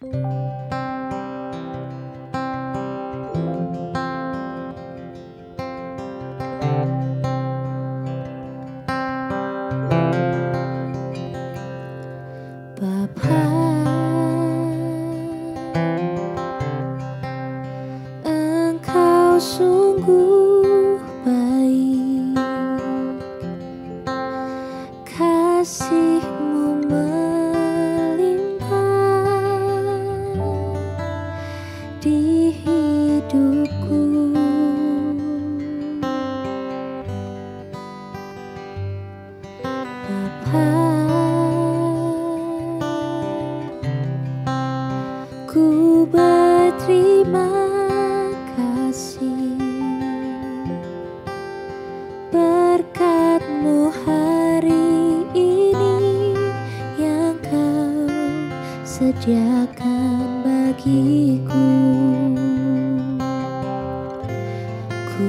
Bapa, Engkau sungguh baik, kasih-Mu melimpah di hidupku. Bapa, ku berterima kasih berkat-Mu hari ini yang Kau sediakan bagiku. Ku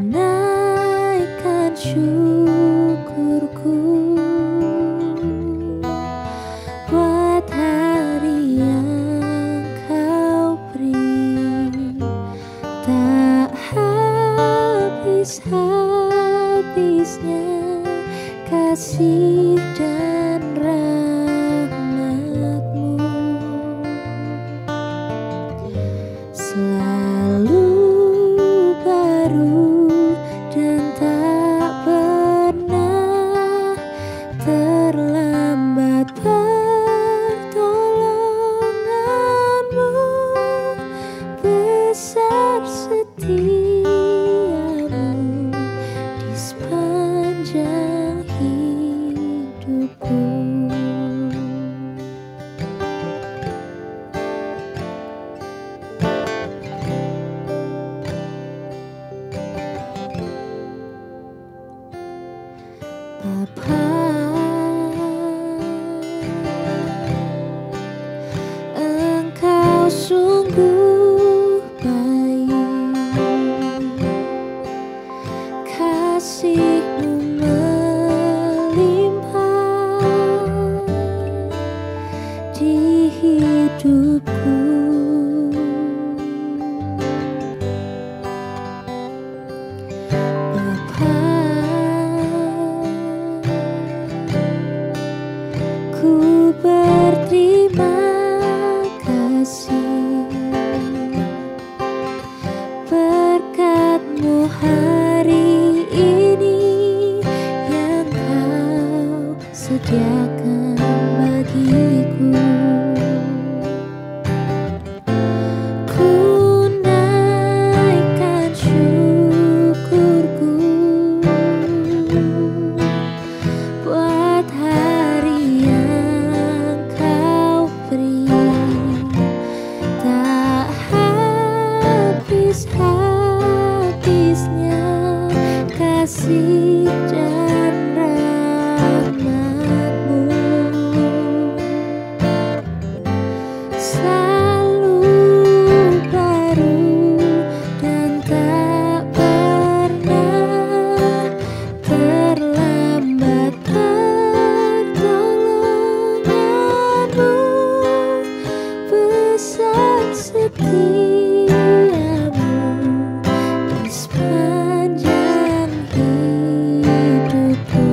naikkan syukurku buat hari yang Kau beri, tak habis-habisnya kasih dan rahmat-Mu, selalu baru dan tak pernah terlambat. Pertolongan-Mu besar, setia-Mu di sepanjang hidupku. Bapa, Engkau sungguh baik, kasih-Mu melimpah di hidupku. Bapa, ku berterima kasih berkat-Mu hari ini yang Kau sediakan bagiku. Ku naikkan syukurku buat hari yang Kau beri, tak habis-habisnya kasih dan rahmat-Mu, selalu baru dan tak pernah terlambat. Pertolongan-Mu besar, setia-Mu di sepanjang hidupku.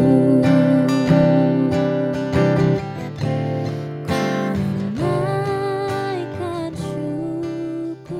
Ku naikkan syukurku.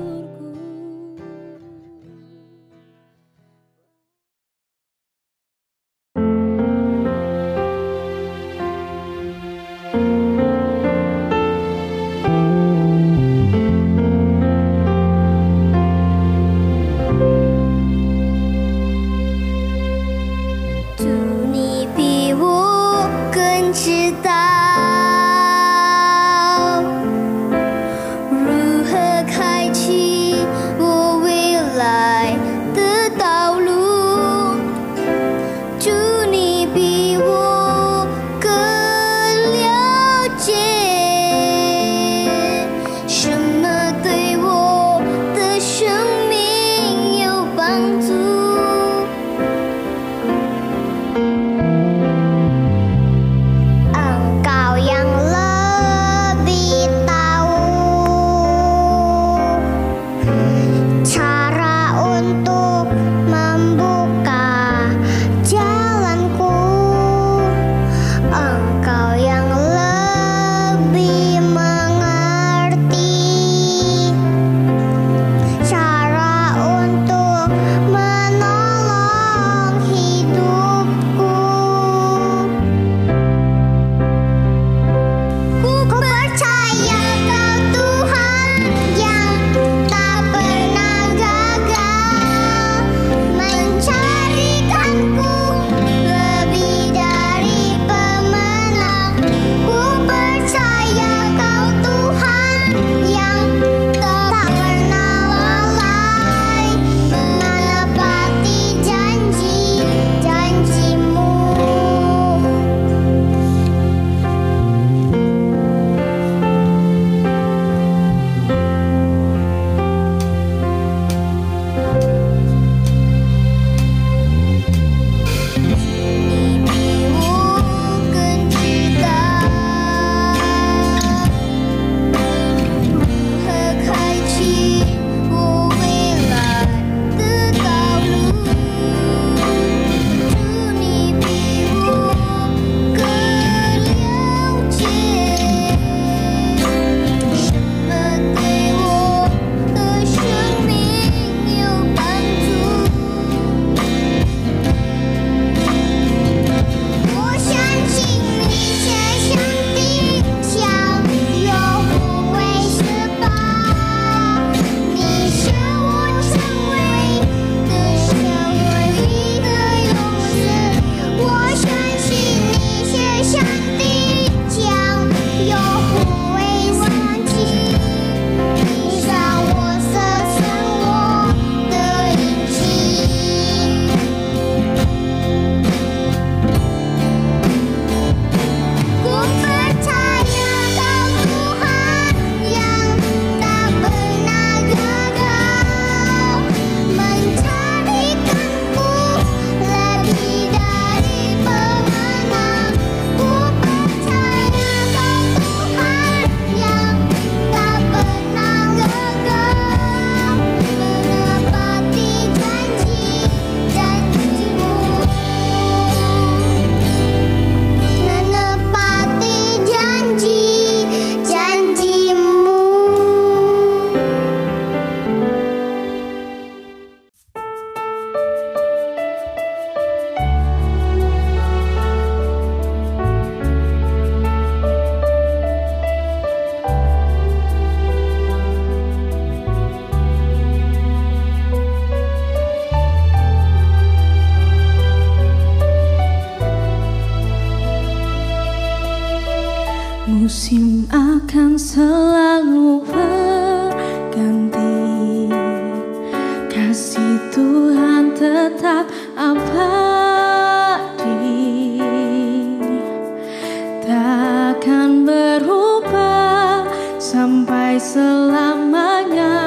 sampai selamanya.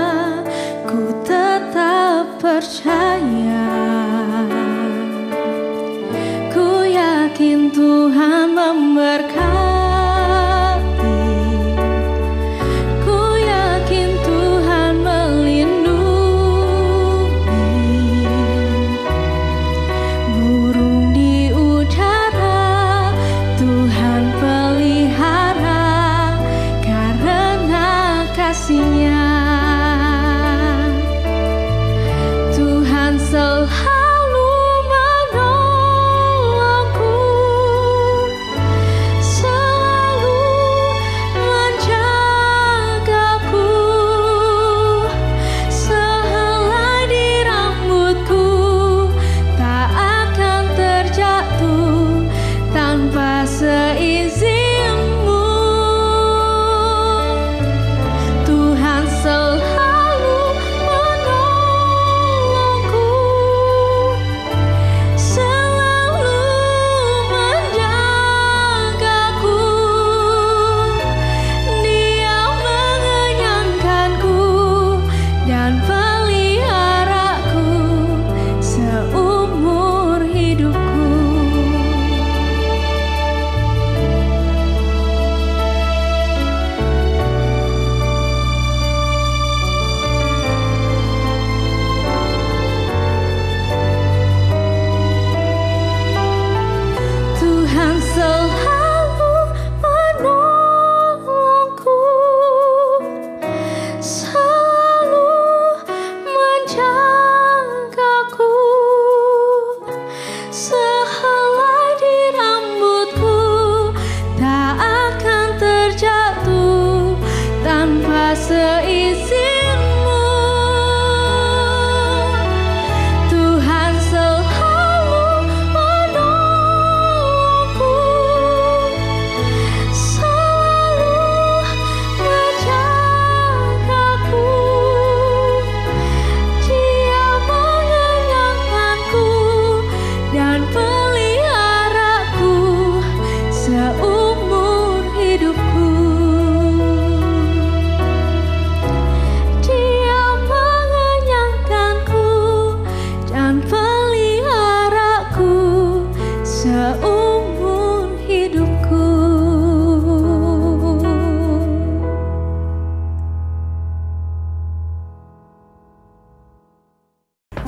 Ku tetap percaya, ku yakin Tuhan memberkati. Tuhan selalu menolongku, selalu menjagaku. Sehelai di rambutku tak akan terjatuh tanpa seizin.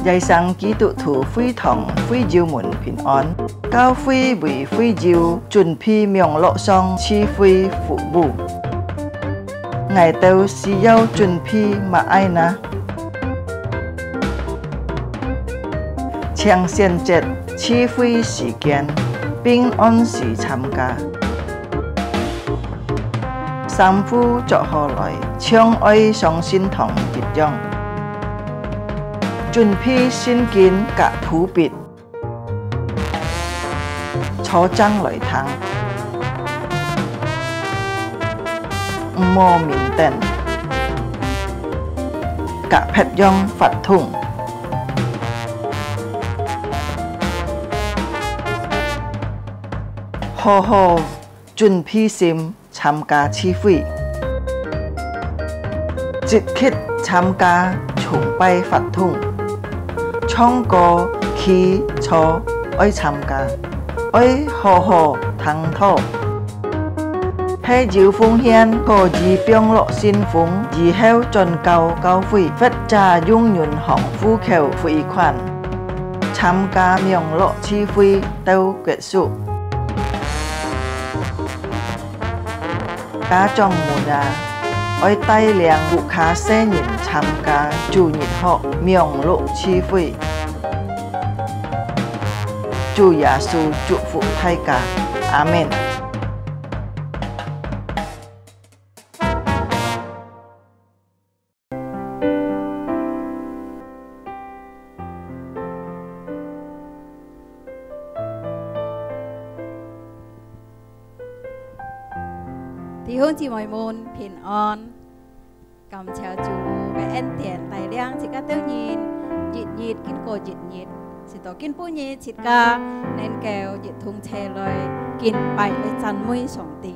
Giai sang ký tụ thủ phi thòng phi diêu mùn bình an, cao phi bùi phi diêu chuẩn phi miệng lộ song chi phi phụ bù. Ngài tâu xì yêu chuẩn phi mà ai na. Chàng xiên chết chi phi sĩ kiến, bình an sĩ tham ca. Sang phu cho họ lại, chong oi song xin thòng dịch dòng. Chuẩn phi xin kiến cả thú bịt, cho trăng lợi thắng, mô mình tên, cả phép dòng phạt thùng. Hồ hồ chuẩn phi sim tham ca chi phi, dịch khít tham ca chung bay phạt thùng. Trong có khí cho ơi tham gia, ơi hồ hồ thắng thọ. Hay diệu phong hiên có gì biếng lộ xin phúng, gì heo tròn cao cao phi, phết trà dung nhuận hỏng phu khều phi khoản. Tham gia miệng lộ chi phi tâu kết sụ. Cá trong mùa đà, ơi tay liang vụ khá xe nhìn tham gia chủ nhịn họ miệng lộ chi phi. Chúa Giêsu chúc phúc thay cả. Amen. Thì hôn chị mọi môn bình an, cầm chào chú về en tiền tài liang chỉ cả tiêu nhìn dịt dịt kinh cổ dịt dịt chỉ tổ kinh bún nhị chỉ cả nên kêu dịt thùng chè lời kinh bài để chăn mũi sòng tì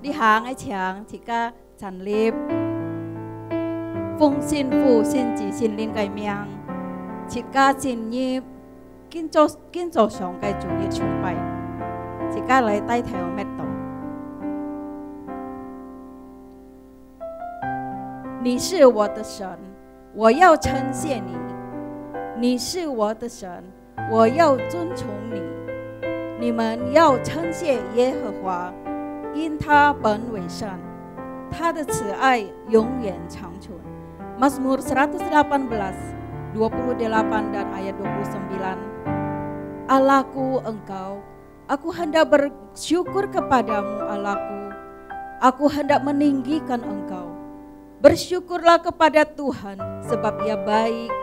đi hàng ấy chàng chỉ cả 站立，奉信父信子信灵嘅名，切家建業，建造上嘅主業崇拜，切家嚟低頭咩度？你是我的神，我要稱謝你；你是我的神，我要尊崇你。你們要稱謝耶和華，因他本為善，他的慈愛永遠長存。Mazmur 118, 28 dan ayat 29. Allahku engkau, aku hendak bersyukur kepadamu Allahku, aku hendak meninggikan engkau. Bersyukurlah kepada Tuhan sebab ia baik,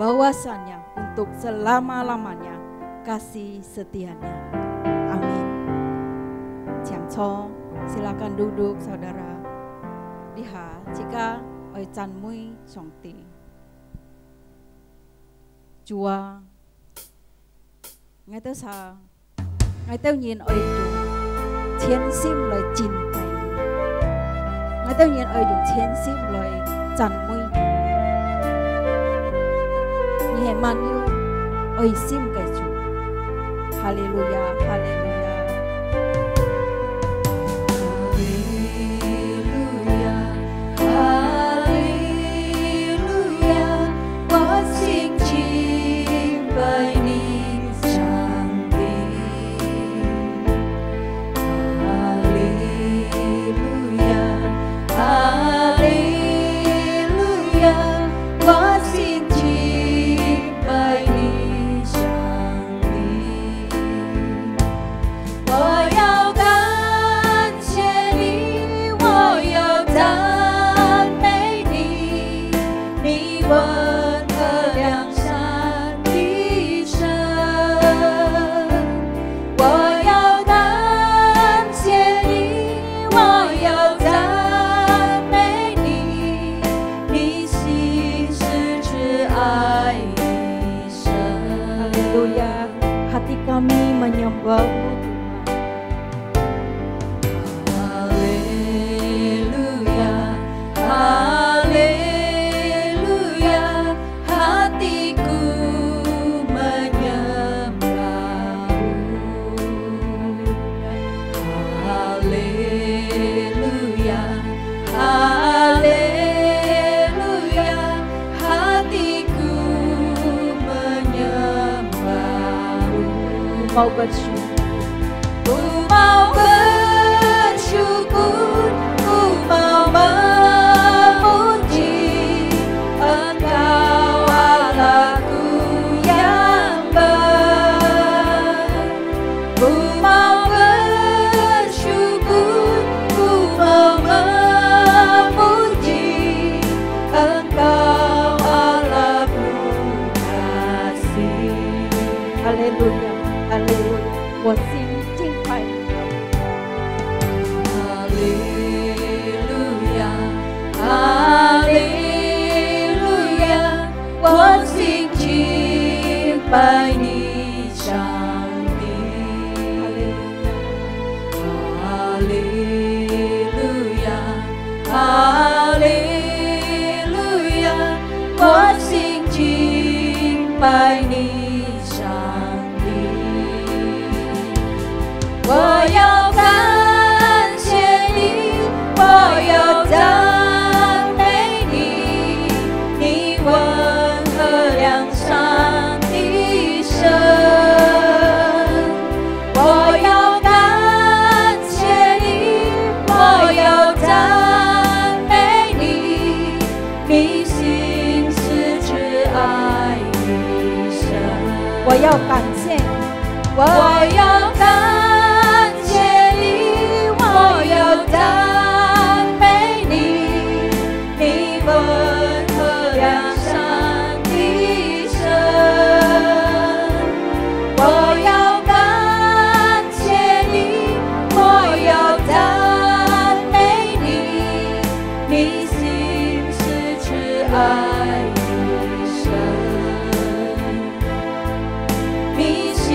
bahwasanya untuk selama-lamanya kasih setianya. Amin. Ciamco, silakan duduk saudara. Lihat jika oi chan mui song ti. Chúa, ngay tới sao, ngay tới nhìn oi dùng chiến sim lời chinh bày, ngay tới nhìn oi dùng chiến sim lời chan mui. Nhẹ man yêu oi sim cái chủ. Hallelujah, hallelujah. Hati kami menyembah-Mu Tuhan. Haleluya, haleluya, hatiku menyembah-Mu. Haleluya, haleluya, hatiku mau bersyukur, ku mau bersyukur, ku mau memuji Engkau Allahku yang baik. Ku mau bersyukur, ku mau memuji Engkau Allahku kasih. Haleluya. 我心敬拜你。哈利路亚，哈利路亚，我心敬拜你，上帝。哈利路亚，哈利路亚，我心敬拜你。我要感谢你，我要赞美你，你温和良善的神。我要感谢你，我要赞美你，你心是慈爱的神。我要感谢你，我要感赞美你，你温和良善的神。我要感谢你，我要赞美你，你心是慈爱的神，你心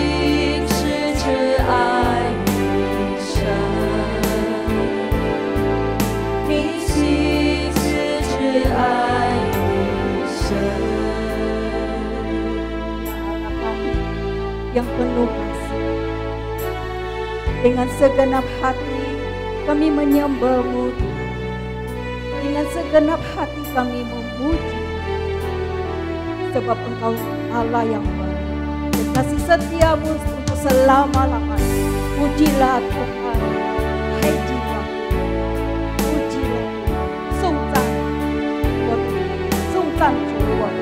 是慈爱的神。你心 yang penuh kasih. Dengan segenap hati kami menyembah-Mu Tuhan. Dengan segenap hati kami memuji, sebab Engkau Allah yang baik dan kasih setia-Mu untuk selama-lamanya. Pujilah Tuhan, hai jiwa, pujilah Tuhan, sungzan, sungzan Tuhan.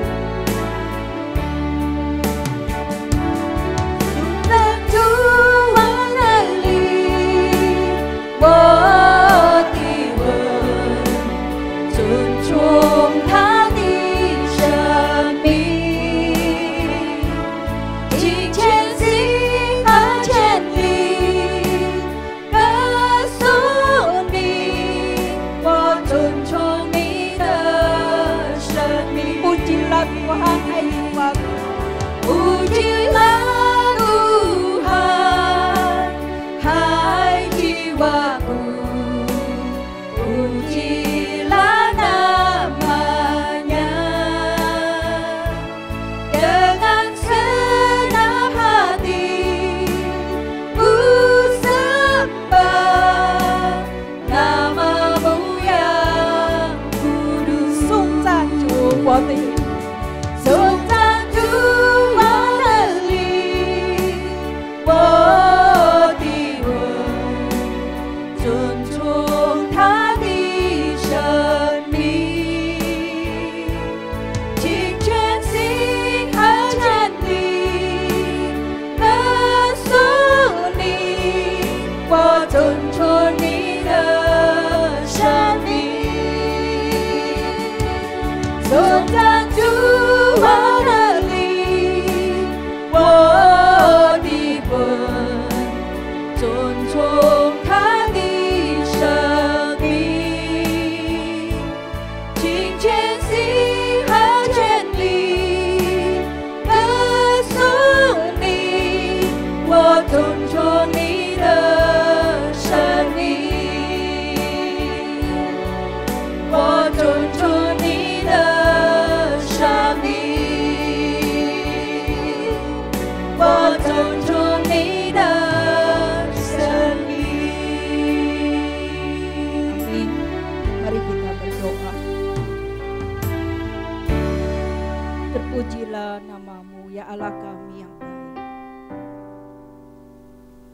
Terpujilah nama-Mu ya Allah kami yang baik.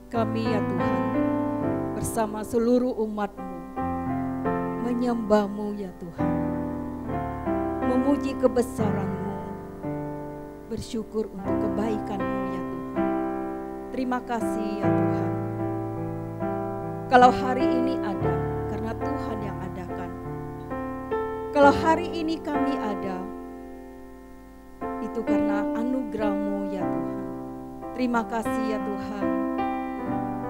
Kami ya Tuhan bersama seluruh umat-Mu menyembah-Mu ya Tuhan, memuji kebesaran-Mu, bersyukur untuk kebaikan-Mu ya Tuhan. Terima kasih ya Tuhan. Kalau hari ini ada karena Tuhan yang adakan. Kalau hari ini kami ada, itu karena anugerah-Mu ya Tuhan. Terima kasih ya Tuhan.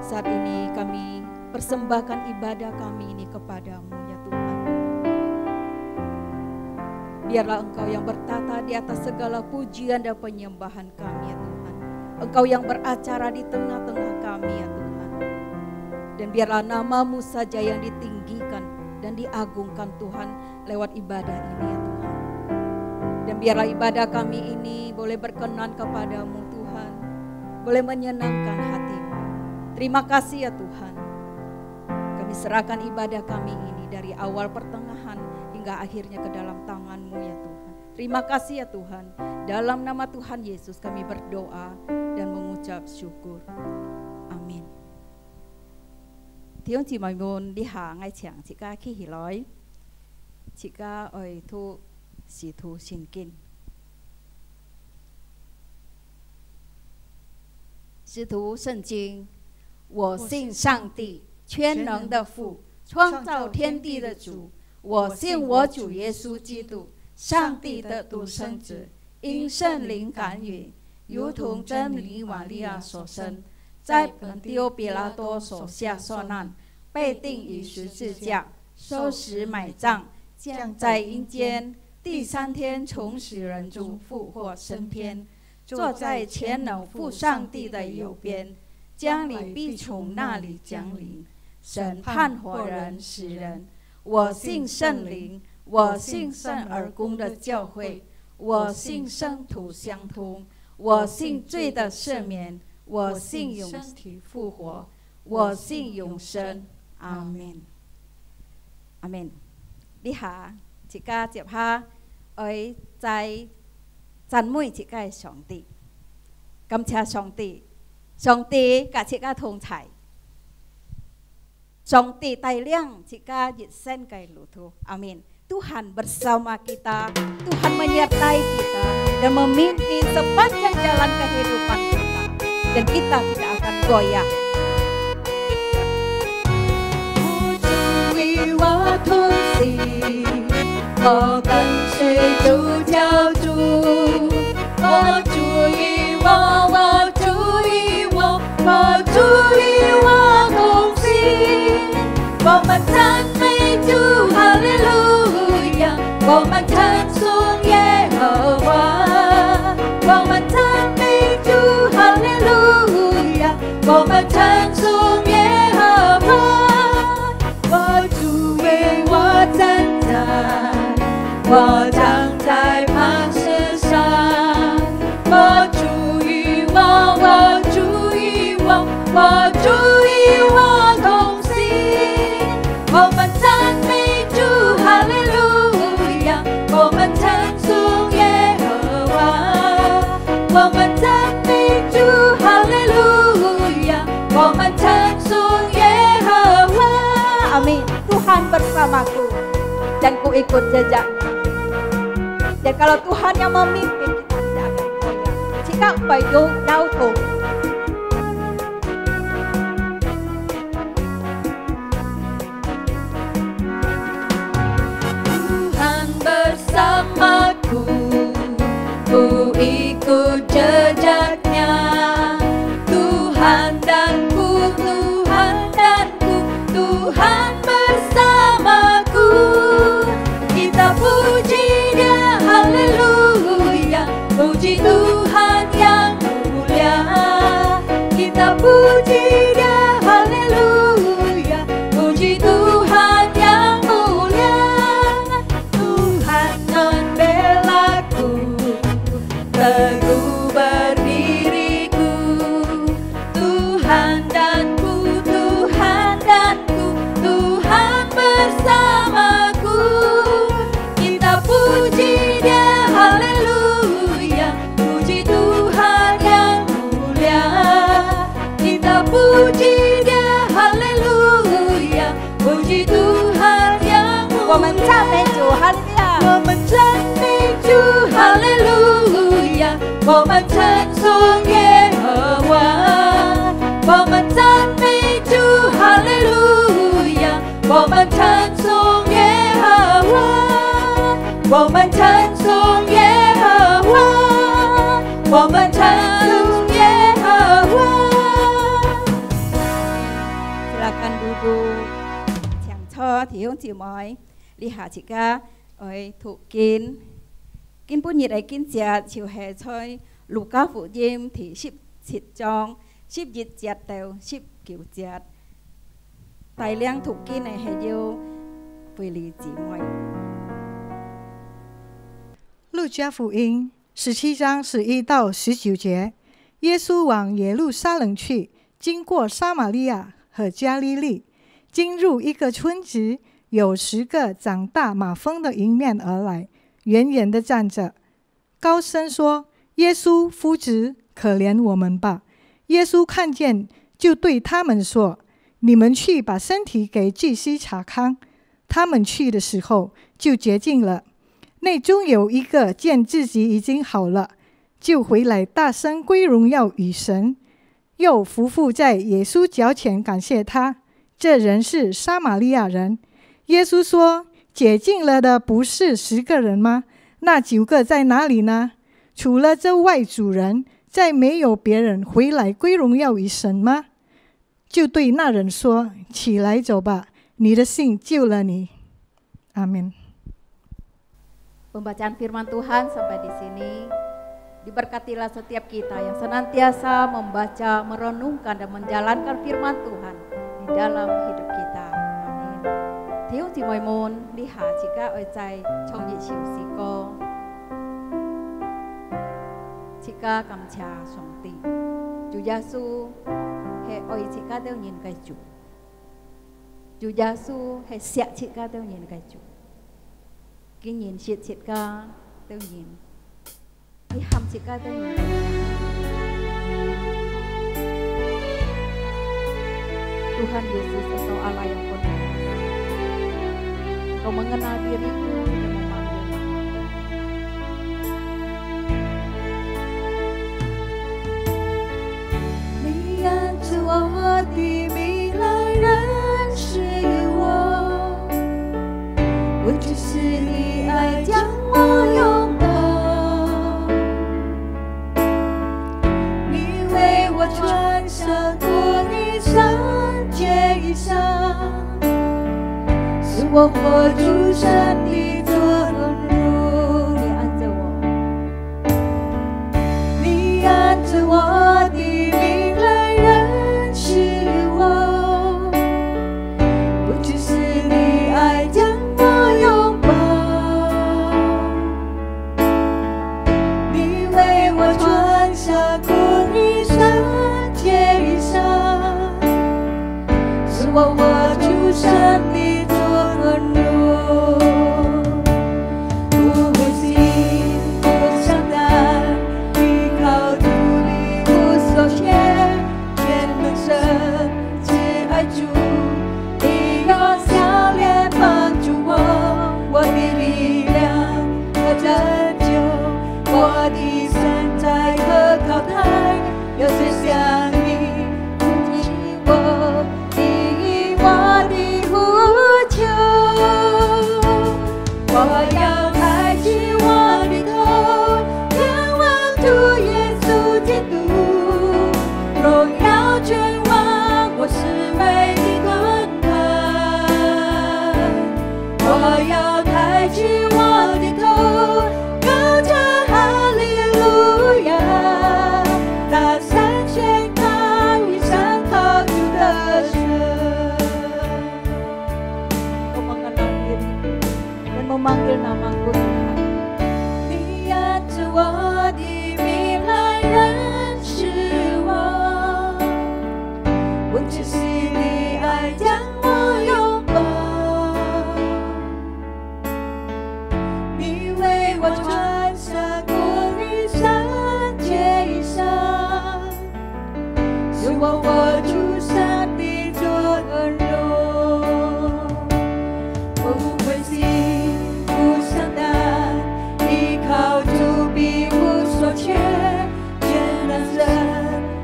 Saat ini kami persembahkan ibadah kami ini kepada-Mu ya Tuhan. Biarlah Engkau yang bertata di atas segala pujian dan penyembahan kami ya Tuhan. Engkau yang beracara di tengah-tengah kami ya Tuhan. Dan biarlah nama-Mu saja yang ditinggikan dan diagungkan Tuhan lewat ibadah ini ya Tuhan. Dan biarlah ibadah kami ini boleh berkenan kepada-Mu Tuhan, boleh menyenangkan hati-Mu. Terima kasih ya Tuhan. Kami serahkan ibadah kami ini dari awal pertengahan hingga akhirnya ke dalam tangan-Mu ya Tuhan. Terima kasih ya Tuhan. Dalam nama Tuhan Yesus kami berdoa dan mengucap syukur. Amin.弟兄姊妹們，呢下藝場自家起起來，自家愛都使徒信經。使徒聖經，我信上帝，全能的父，創造天地的主。我信我主耶穌基督，上帝的獨生子，因聖靈感孕，如同真女瑪利亞所生，在本丟彼拉多手下受難，被釘於十字架，受死埋葬，降在陰間，第三天從死人中復活升天，坐在全能父上帝的右邊，將你必從那裡降臨，審判活人死人。我信聖靈，我信聖而公的教會，我信聖徒相通，我信罪的赦免，我信永体复活，我信永生。阿門。阿門。你下，自家接下，愛在讚美自家嘅上帝，感謝上帝，上帝กับ自家同在，上帝帶領自家熱身嘅路途。阿門。Tuhan bersama kita, Tuhan menyertai kita dan memimpin sepanjang jalan kehidupan kita, dan kita tidak akan goyah. 我同行，我跟隨主教主，我主與我，我主與我，我主與我同行。我們讚美主，哈利路亞，我們稱頌耶和華，我們讚美主，哈利路亞，我們稱頌耶和華。我站在磐石上，我主與我，我主與我，我主與我同行。我們讚美主，哈利路亞，我們稱頌耶和華。我們讚美主，哈利路亞，我們稱頌耶和華。Amin. Tuhan bersamaku dan ku ikut jejaknya. Dan kalau Tuhan yang memimpin, kita tidak akan goyah. Jika bayu jauh Tuhan bersamaku, ku ikut jejaknya. Tuhan danku, Tuhan danku, Tuhan bersamaku. Kita puji Haleluya, puji Tuhan yang mulia. Kita puji Dia, haleluya, puji Tuhan yang mulia. Tuhan membelaku, teguh berdiriku. Tuhan danku, Tuhan danku, Tuhan bersamaku. Kita puji Dia, haleluya, puji Tuhan yang mulia. Kita puji Dia, haleluya, puji Tuhan yang mulia. 我們讚美主，哈利路亞。我們讚美主，哈利路亞。我們稱頌耶和華。我們讚美主，哈利路亞。我們稱頌耶和華。我們稱頌耶和華，我們稱頌耶和華。Silakan duduk. Chàng cho thì ông chị mới đi hạ chị ca ở thụ kinh bút nhiệt ấy kinh chả chiều hè thôi lục cá phụ diêm thì ship xịt tròn ship dịch chặt tèo ship kiểu chặt tài liang thụ kinh này hay yêu với lý chị mới. 路加福音17章11到19节，耶稣往耶路撒冷去，经过撒玛利亚和加利利，进入一个村子，有10个长大麻风的迎面而来，远远地站着，高声说：“耶稣，夫子，可怜我们吧！”耶稣看见，就对他们说：“你们去把身体给祭司查看。”他们去的时候，就洁净了。内中有一个见自己已经好了，就回来大声归荣耀与神，又匍匐在耶稣脚前感谢他。这人是撒玛利亚人。耶稣说：“洁净了的不是10个人吗？那9个在哪里呢？除了这外族人，再没有别人回来归荣耀于神吗？”就对那人说：“起来走吧，你的信救了你。”阿门。Pembacaan firman Tuhan sampai di sini. Diberkatilah setiap kita yang senantiasa membaca, merenungkan dan menjalankan firman Tuhan di dalam hidup kita. Amin. Thiếu chị mọi môn đi hạ chị các ở chạy trong nhị chịu xì cô. Chika cảm cha song ti Chúa Giêsu hệ oi chika đeo nhìn cái chủ Chúa Giêsu hệ xẹt chika đeo nhìn cái chủ cái nhìn xịt chika đeo nhìn cái ham chika đeo nhìn cái Tuhan Yesus Engkau Allah yang penuh Engkau mengenal diriku dan memanggil namaku你按着我的名来认识我，我只是你爱将我拥抱，你为我穿上过衣裳，结衣裳，使我活出神的作如。你按着我你按着我的名来认识我，不只是你爱将我拥抱，你为我穿上过衣裳，结衣裳，使我活出神的作如。不灰心，不伤担，依靠主力无所缺，全能神只爱主，你用笑脸帮助我，我的力量和拯救，我的身在可靠台，有谁像你扶起我，你应我的呼求。我要抬起我的头，仰望主耶稣基督，荣耀君王，我是唯的盾牌。我要抬起我的头，高唱哈利路亚，大声宣告与上靠主的神。 Engkau mengenal diriku dan memanggil namaku Tuhan 你按着我的名来认识我，我只是你爱将我拥抱，你为我穿上过衣裳，结衣裳，使我活出神的作容。不灰心，不伤担，依靠主必无所缺，全能神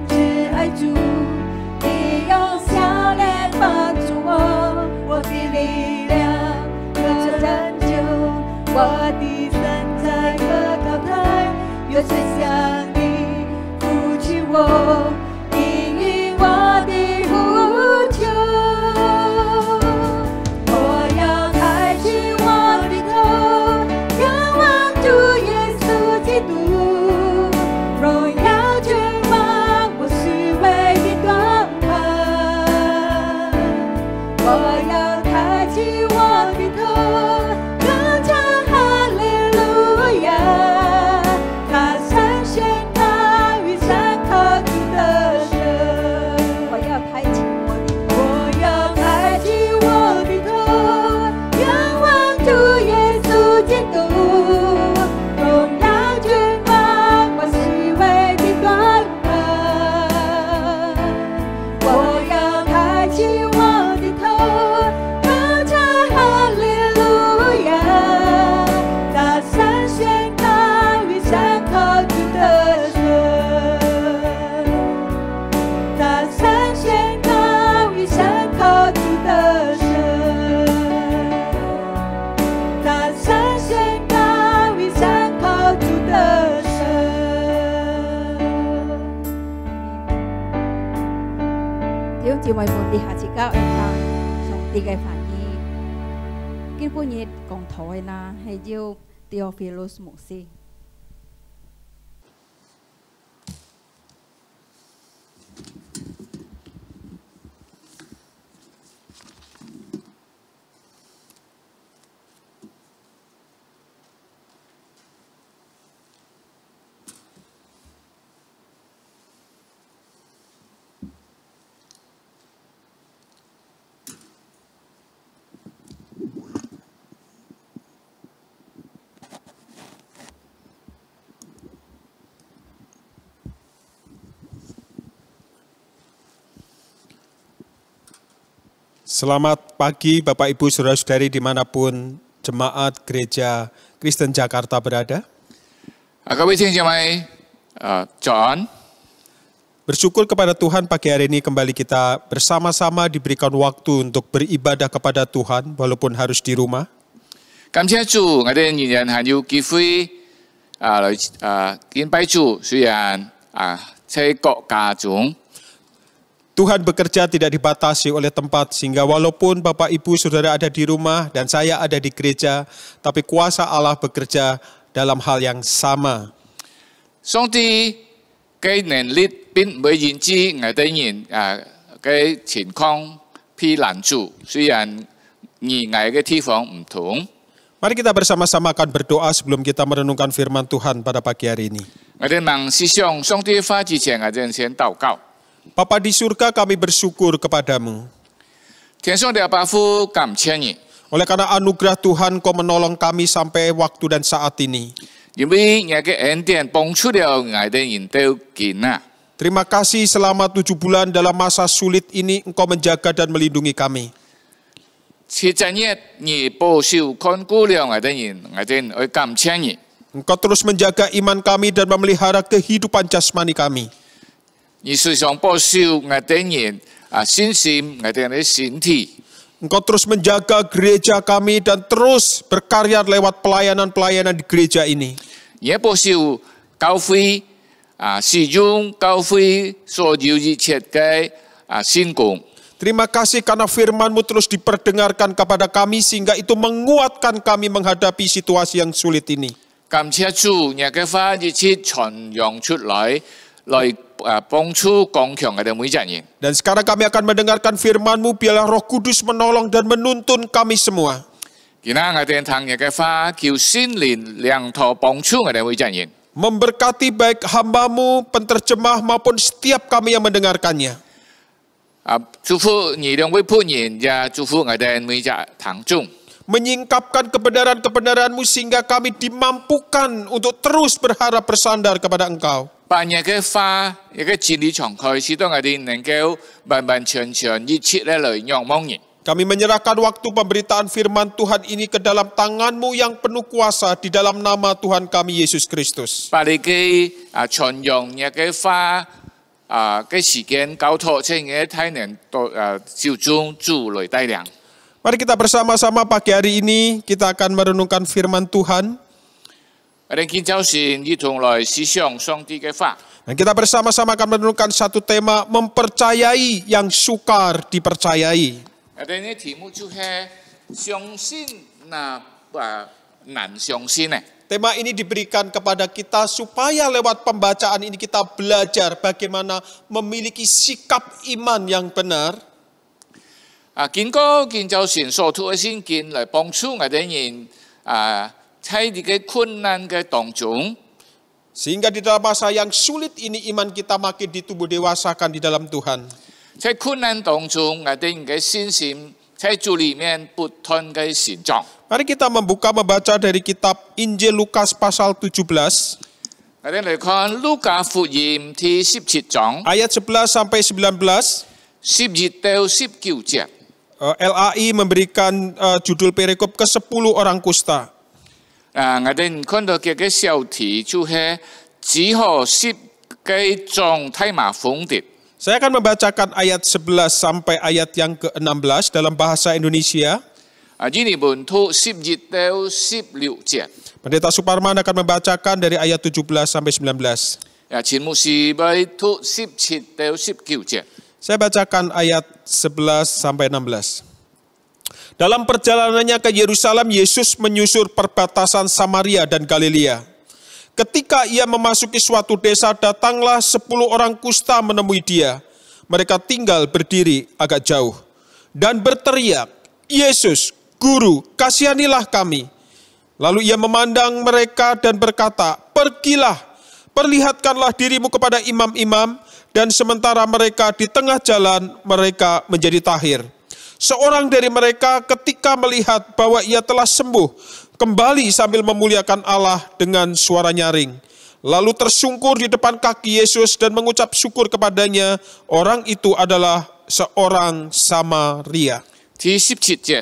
只爱主，你用笑脸帮助我，我的力量和拯救，我的身在可靠台，有谁像你扶起我，应允我的呼求。 我要抬起我的头，仰望主耶稣基督，荣耀君王，我是唯的盾牌。我要抬起我的头，高唱哈利路亚，大声宣告与上靠主的神。我要抬起我的头 我要抬起我的头，仰望主耶稣基督，荣耀君王，我是唯的盾牌。我要抬起我的头，高唱哈利路亚，大声宣告与上靠主的神。 大声宣告与山靠主的神，大声宣告与山靠主的神。Thiếu chị mày muốn đi hạ chị cao em thang xong đi cái phản nhi Kinh phu nhiệt còn thổi na hay diêu Theophilus mục si Selamat pagi Bapak Ibu Saudara-saudari dimanapun jemaat Gereja Kristen Jakarta berada. 各位弟兄姐妹，早安。 Bersyukur kepada Tuhan pagi hari ini kembali kita bersama-sama diberikan waktu untuk beribadah kepada Tuhan walaupun harus di rumah. 感謝主，我哋仍然係有機會來敬拜主，雖然喺國家中。 Tuhan bekerja tidak dibatasi oleh tempat sehingga walaupun Bapak Ibu Saudara ada di rumah dan saya ada di gereja, tapi kuasa Allah bekerja dalam hal yang sama. 上帝嘅能力並唔會因此我哋人嘅情況偏難處，雖然意外嘅地方唔同。 Mari kita bersama-sama akan berdoa sebelum kita merenungkan firman Tuhan pada pagi hari ini. 我哋問思想上帝話之前，我哋先禱告。 Bapa di surga kami bersyukur kepadamu. 天上的爸父，感謝你， Oleh karena anugerah Tuhan kau menolong kami sampai waktu dan saat ini. 因為你嘅恩典幫助了我哋人都見啊。 Terima kasih selama 7 bulan dalam masa sulit ini engkau menjaga dan melindungi kami. 7日你保守看顧了我哋人，我哋會感謝你。 Engkau terus menjaga iman kami dan memelihara kehidupan jasmani kami. 你時常保守我哋人信心，我哋嘅身體。 Engkau terus menjaga gereja kami dan terus berkarya lewat pelayanan-pelayanan di gereja ini. 也保守教會使用教會所有一切嘅事工。 Terima kasih karena firman-Mu terus diperdengarkan kepada kami sehingga itu menguatkan kami menghadapi situasi yang sulit ini. 感謝主，你嘅話一切傳揚出來幫助剛強我哋每一人。 Dan sekarang kami akan mendengarkan firman-Mu, biarlah Roh Kudus menolong dan menuntun kami semua. 今日我哋聽你嘅話，求聖靈亮透幫助我哋每一人。 Memberkati baik hamba-Mu, penterjemah maupun setiap kami yang mendengarkannya. 祝福你兩位僕人，也祝福我哋每一堂眾。 Menyingkapkan kebenaran-kebenaran-Mu sehingga kami dimampukan untuk terus berharap bersandar kepada Engkau. 把你嘅話、你嘅真理敞開，使到我哋能夠完完全全一切嚟仰望你。 Kami menyerahkan waktu pemberitaan firman Tuhan ini ke dalam tangan-Mu yang penuh kuasa di dalam nama Tuhan kami Yesus Kristus. 把你嘅傳揚你嘅話嘅時間交託喺你嘅體能手中，主來帶領。 Mari kita bersama-sama pagi hari ini kita akan merenungkan firman Tuhan. 我哋今朝先一同來思想上帝嘅話。 Dan kita bersama-sama akan merenungkan satu tema, mempercayai yang sukar dipercayai. 我哋呢題目就係相信那難相信呢？ Tema ini diberikan kepada kita supaya lewat pembacaan ini kita belajar bagaimana memiliki sikap iman yang benar. 經過今朝先所讀嘅聖經來幫助我哋人喺呢個困難嘅當中。 Sehingga di dalam masa yang sulit ini iman kita makin ditumbuh dewasakan di dalam Tuhan. 在困難當中，我哋嘅信心在主裡面不斷嘅成長。 Mari kita membaca dari kitab Injil Lukas pasal 17. 我哋嚟看路加福音第17章 Ayat 11 sampai 19. 11到19節。 LAI memberikan judul perikop ke 10 orang kusta. 我哋看到嘅小題就係只可10個種大麻風的。 Saya akan membacakan ayat 11 sampai ayat yang ke-16 dalam bahasa Indonesia. 呢本圖11到16節。 Pendeta Suparman akan membacakan dari ayat 17 sampai 19. 前牧師為圖17到19節。 Saya bacakan ayat 11 sampai 16. Dalam perjalanannya ke Yerusalem, Yesus menyusur perbatasan Samaria dan Galilea. Ketika ia memasuki suatu desa, datanglah 10 orang kusta menemui dia. Mereka tinggal berdiri agak jauh dan berteriak, "Yesus, Guru, kasihanilah kami." Lalu ia memandang mereka dan berkata, "Pergilah, perlihatkanlah dirimu kepada imam-imam." Dan sementara mereka di tengah jalan, mereka menjadi tahir. Seorang dari mereka ketika melihat bahwa ia telah sembuh, kembali sambil memuliakan Allah dengan suara nyaring. Lalu tersungkur di depan kaki Yesus dan mengucap syukur kepadanya. Orang itu adalah seorang Samaria. 第17節，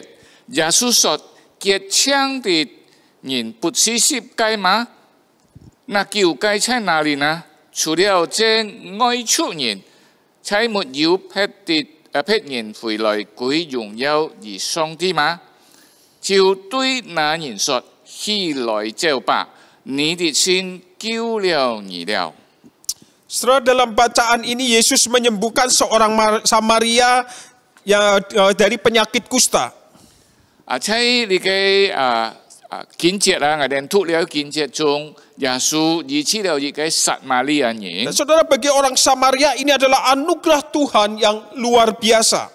耶穌說：結槍的人不是十誡嗎？那9誡在哪裡呢？除了這愛出人，才沒有別人回來歸榮耀於上帝嗎？就對那人說：起來走吧，你的sin救了你了。 Setelah dalam bacaan ini Yesus menyembuhkan seorang Samaria yang dari penyakit kusta. 在呢個經節啦，我哋讀了經節中，耶穌醫治了一個撒瑪利亞人。 Dan saudara, bagi orang Samaria ini adalah anugerah Tuhan yang luar biasa.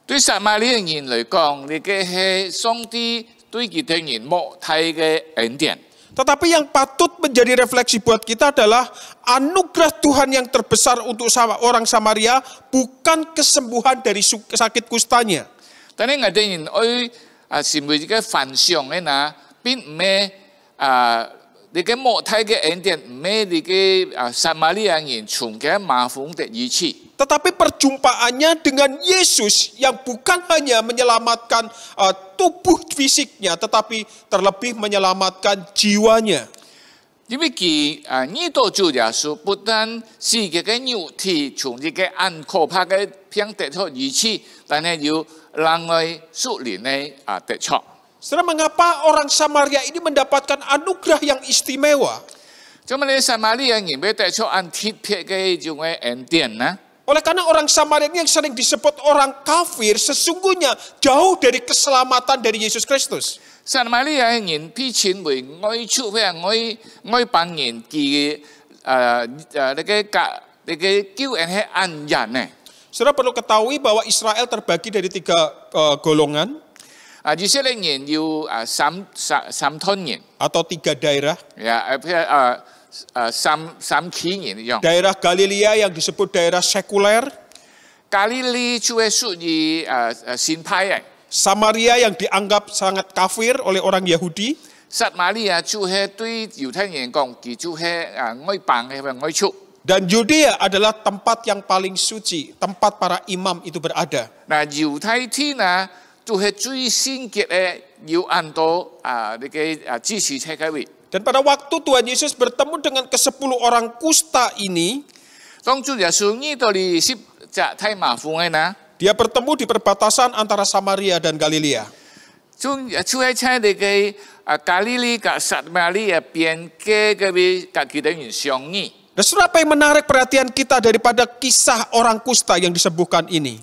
對撒瑪利亞人嚟講，呢個係上帝對佢哋人莫睇嘅恩典。 Tetapi yang patut menjadi refleksi buat kita adalah anugerah Tuhan yang terbesar untuk orang Samaria bukan kesembuhan dari sakit kustanya. 但係我哋人愛成為一個反向嘅嗱，並唔係呢個莫睇嘅恩典，唔係呢個撒瑪利亞人從嘅麻風的醫治。 Tetapi perjumpaannya dengan Yesus yang bukan hanya menyelamatkan tubuh fisiknya, tetapi terlebih menyelamatkan jiwanya. 因為佢呢度主耶穌不單是佢嘅肉體從呢個很可怕嘅病得到醫治，但係要讓我屬靈嘅得着。 Saudara, mengapa orang Samaria ini mendapatkan anugerah yang istimewa? 咁你撒瑪利亞人要得着很特別嘅一種嘅恩典呢？ Oleh karena orang Samaria ini yang sering disebut orang kafir, sesungguhnya jauh dari keselamatan dari Yesus Kristus. 撒瑪利亞人被稱為愛出或者愛幫人嘅呢個救恩係恩人呢。 Saudara perlu ketahui bahwa Israel terbagi dari 3 golongan. 以色列人有三團人 atau 3 daerah. Ya,三期人一樣。 Daerah Galilea yang disebut daerah sekuler. 加利利就係屬於新派嘅。 Samaria yang dianggap sangat kafir oleh orang Yahudi. 撒瑪利亞就係對猶太人講，佢就係愛幫嘅愛出。 Dan Yudea adalah tempat yang paling suci, tempat para imam itu berada. 嗱，猶太天啊，就係最聖潔嘅，要按到呢個支持車嘅位。 Dan pada waktu Tuhan Yesus bertemu dengan ke-10 orang kusta ini, 當主耶穌呢度嚟十隻太麻風嘅呢， dia bertemu di perbatasan antara Samaria dan Galilea. 就喺車你嘅加利利กับ撒瑪利亞邊嘅位，กับ佢哋人相遇。 Dan saudara, apa yang menarik perhatian kita daripada kisah orang kusta yang disembuhkan ini?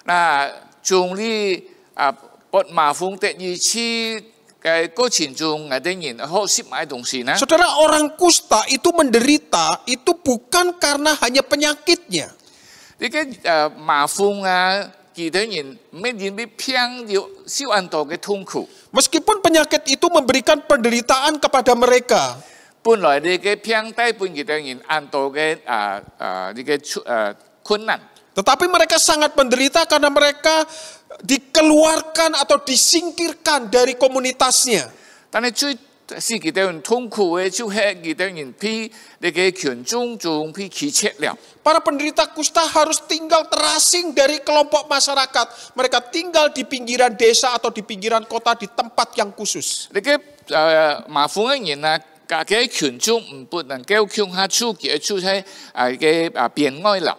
嗱，從呢撥麻風的醫治嘅過程中，我哋人學識買東西呢。 Saudara, orang kusta itu menderita itu bukan karena hanya penyakitnya. 呢個麻風啊，其他人咩人被騙要受很多嘅痛苦。 Meskipun penyakit itu memberikan penderitaan kepada mereka. 本來呢個騙帶俾其他人很多嘅呢個困難。 Tetapi mereka sangat menderita karena mereka dikeluarkan atau disingkirkan dari komunitasnya. 但係最使其他人痛苦嘅就係其他人被呢個群眾中被棄斥了。 Para penderita kusta harus tinggal terasing dari kelompok masyarakat. Mereka tinggal di pinggiran desa atau di pinggiran kota di tempat yang khusus. 呢個麻風嘅人啊，各個群眾唔不能夠向下出嘅出喺邊外了。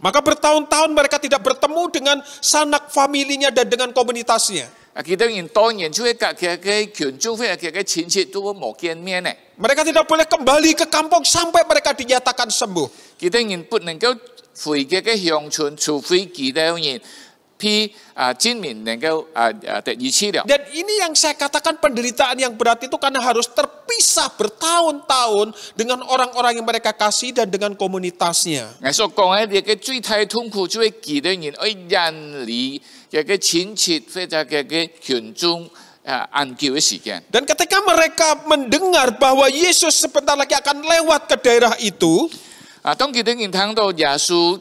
Maka bertahun-tahun mereka tidak bertemu dengan sanak familinya dan dengan komunitasnya. 其他人當然就係各個群眾或者各個親戚都冇見面呢。 Mereka tidak boleh kembali ke kampung sampai mereka dinyatakan sembuh. 其他人不能夠回嘅鄉村，除非其他人被證明能夠得醫治了。 Dan ini yang saya katakan penderitaan yang berat itu karena harus terpisah bertahun-tahun dengan orang-orang yang mereka kasih dan dengan komunitasnya. 我所講嘅呢個最大痛苦就係其他人愛遠離嘅親戚或者嘅群眾安久嘅時間。 Dan ketika mereka mendengar bahwa Yesus sebentar lagi akan lewat ke daerah itu, 當其他人聽到耶穌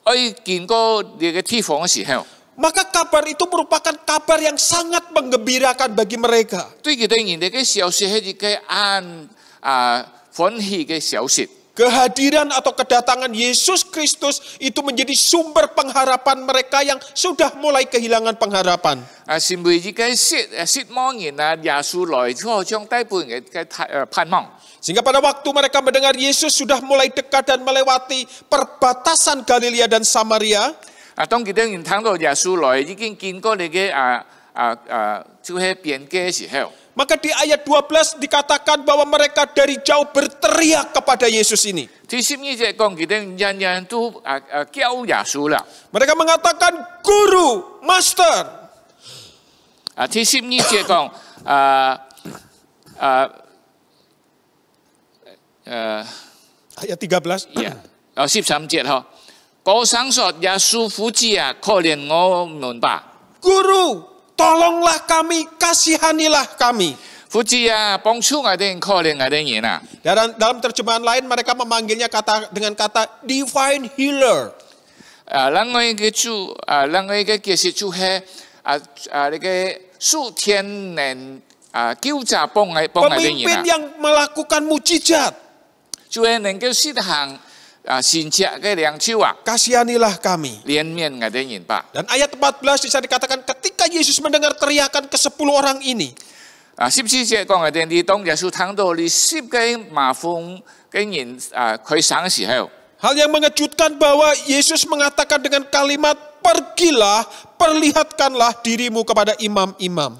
愛經過呢個地方嘅時候， maka kabar itu merupakan kabar yang sangat menggembirakan bagi mereka. 對其他人呢個消息係一個歡喜嘅消息。Kehadiran atau kedatangan Yesus Kristus itu menjadi sumber pengharapan mereka yang sudah mulai kehilangan pengharapan. 是每一個失望人啊，耶穌來之後將帶半嘅盼望。 Sehingga pada waktu mereka mendengar Yesus sudah mulai dekat dan melewati perbatasan Galilea dan Samaria, 當佢哋人聽到耶穌來已經見過你嘅就係邊界嘅時候。 maka di ayat 12 dikatakan bahwa mereka dari jauh berteriak kepada Yesus ini. 第12節講佢哋人人都叫耶穌啦。 Mereka mengatakan, Guru, Master. 第12節講Ayat 13. 13節嗬，高聲說耶穌夫子啊，可憐我們吧。 Guru, tolonglah kami, kasihanilah kami. 夫子啊，幫助我哋，可憐我哋人啊。 Dalam terjemahan lain mereka memanggilnya dengan kata divine healer. 另外一個解釋就係那個屬天能救助幫我哋人 Pemimpin 啊， yang melakukan mujizat. 就係能夠實行善策嘅良手啊， Kasihanilah kami. 憐憫我哋人吧。 Dan ayat 14 bisa dikatakan ketika Yesus mendengar teriakan ke-10 orang ini. 14節講我哋你當耶穌聽到你10個麻風嘅人佢生嘅時候。 Hal yang mengejutkan bahwa Yesus mengatakan dengan kalimat, pergilah, perlihatkanlah dirimu kepada imam-imam.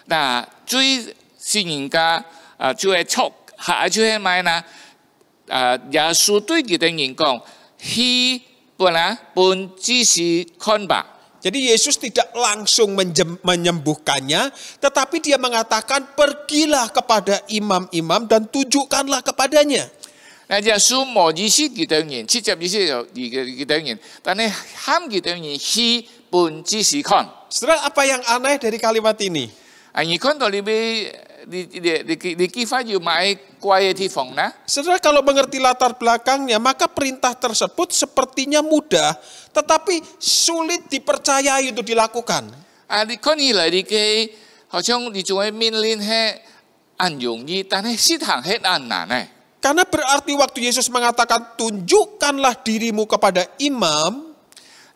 嗱，最先人家就係錯下就係咩呢？耶穌對佢哋人講，去本只是看吧。 Jadi Yesus tidak langsung menyembuhkannya, tetapi dia mengatakan pergilah kepada imam-imam dan tunjukkanlah kepadanya. 嗱，耶穌冇意思佢哋人，直接意思就佢哋人，但係喊佢哋人去本只是看。 Saudara, apa yang aneh dari kalimat ini? 你看到你幾塊要買貴嘅地方呢？ Saudara, kalau mengerti latar belakangnya, maka perintah tersebut sepertinya mudah, tetapi sulit dipercayai untuk dilakukan. 你看起來你嘅好像你做嘅命令係很容易，但係實行係很難呢。 Karena berarti waktu Yesus mengatakan tunjukkanlah dirimu kepada imam,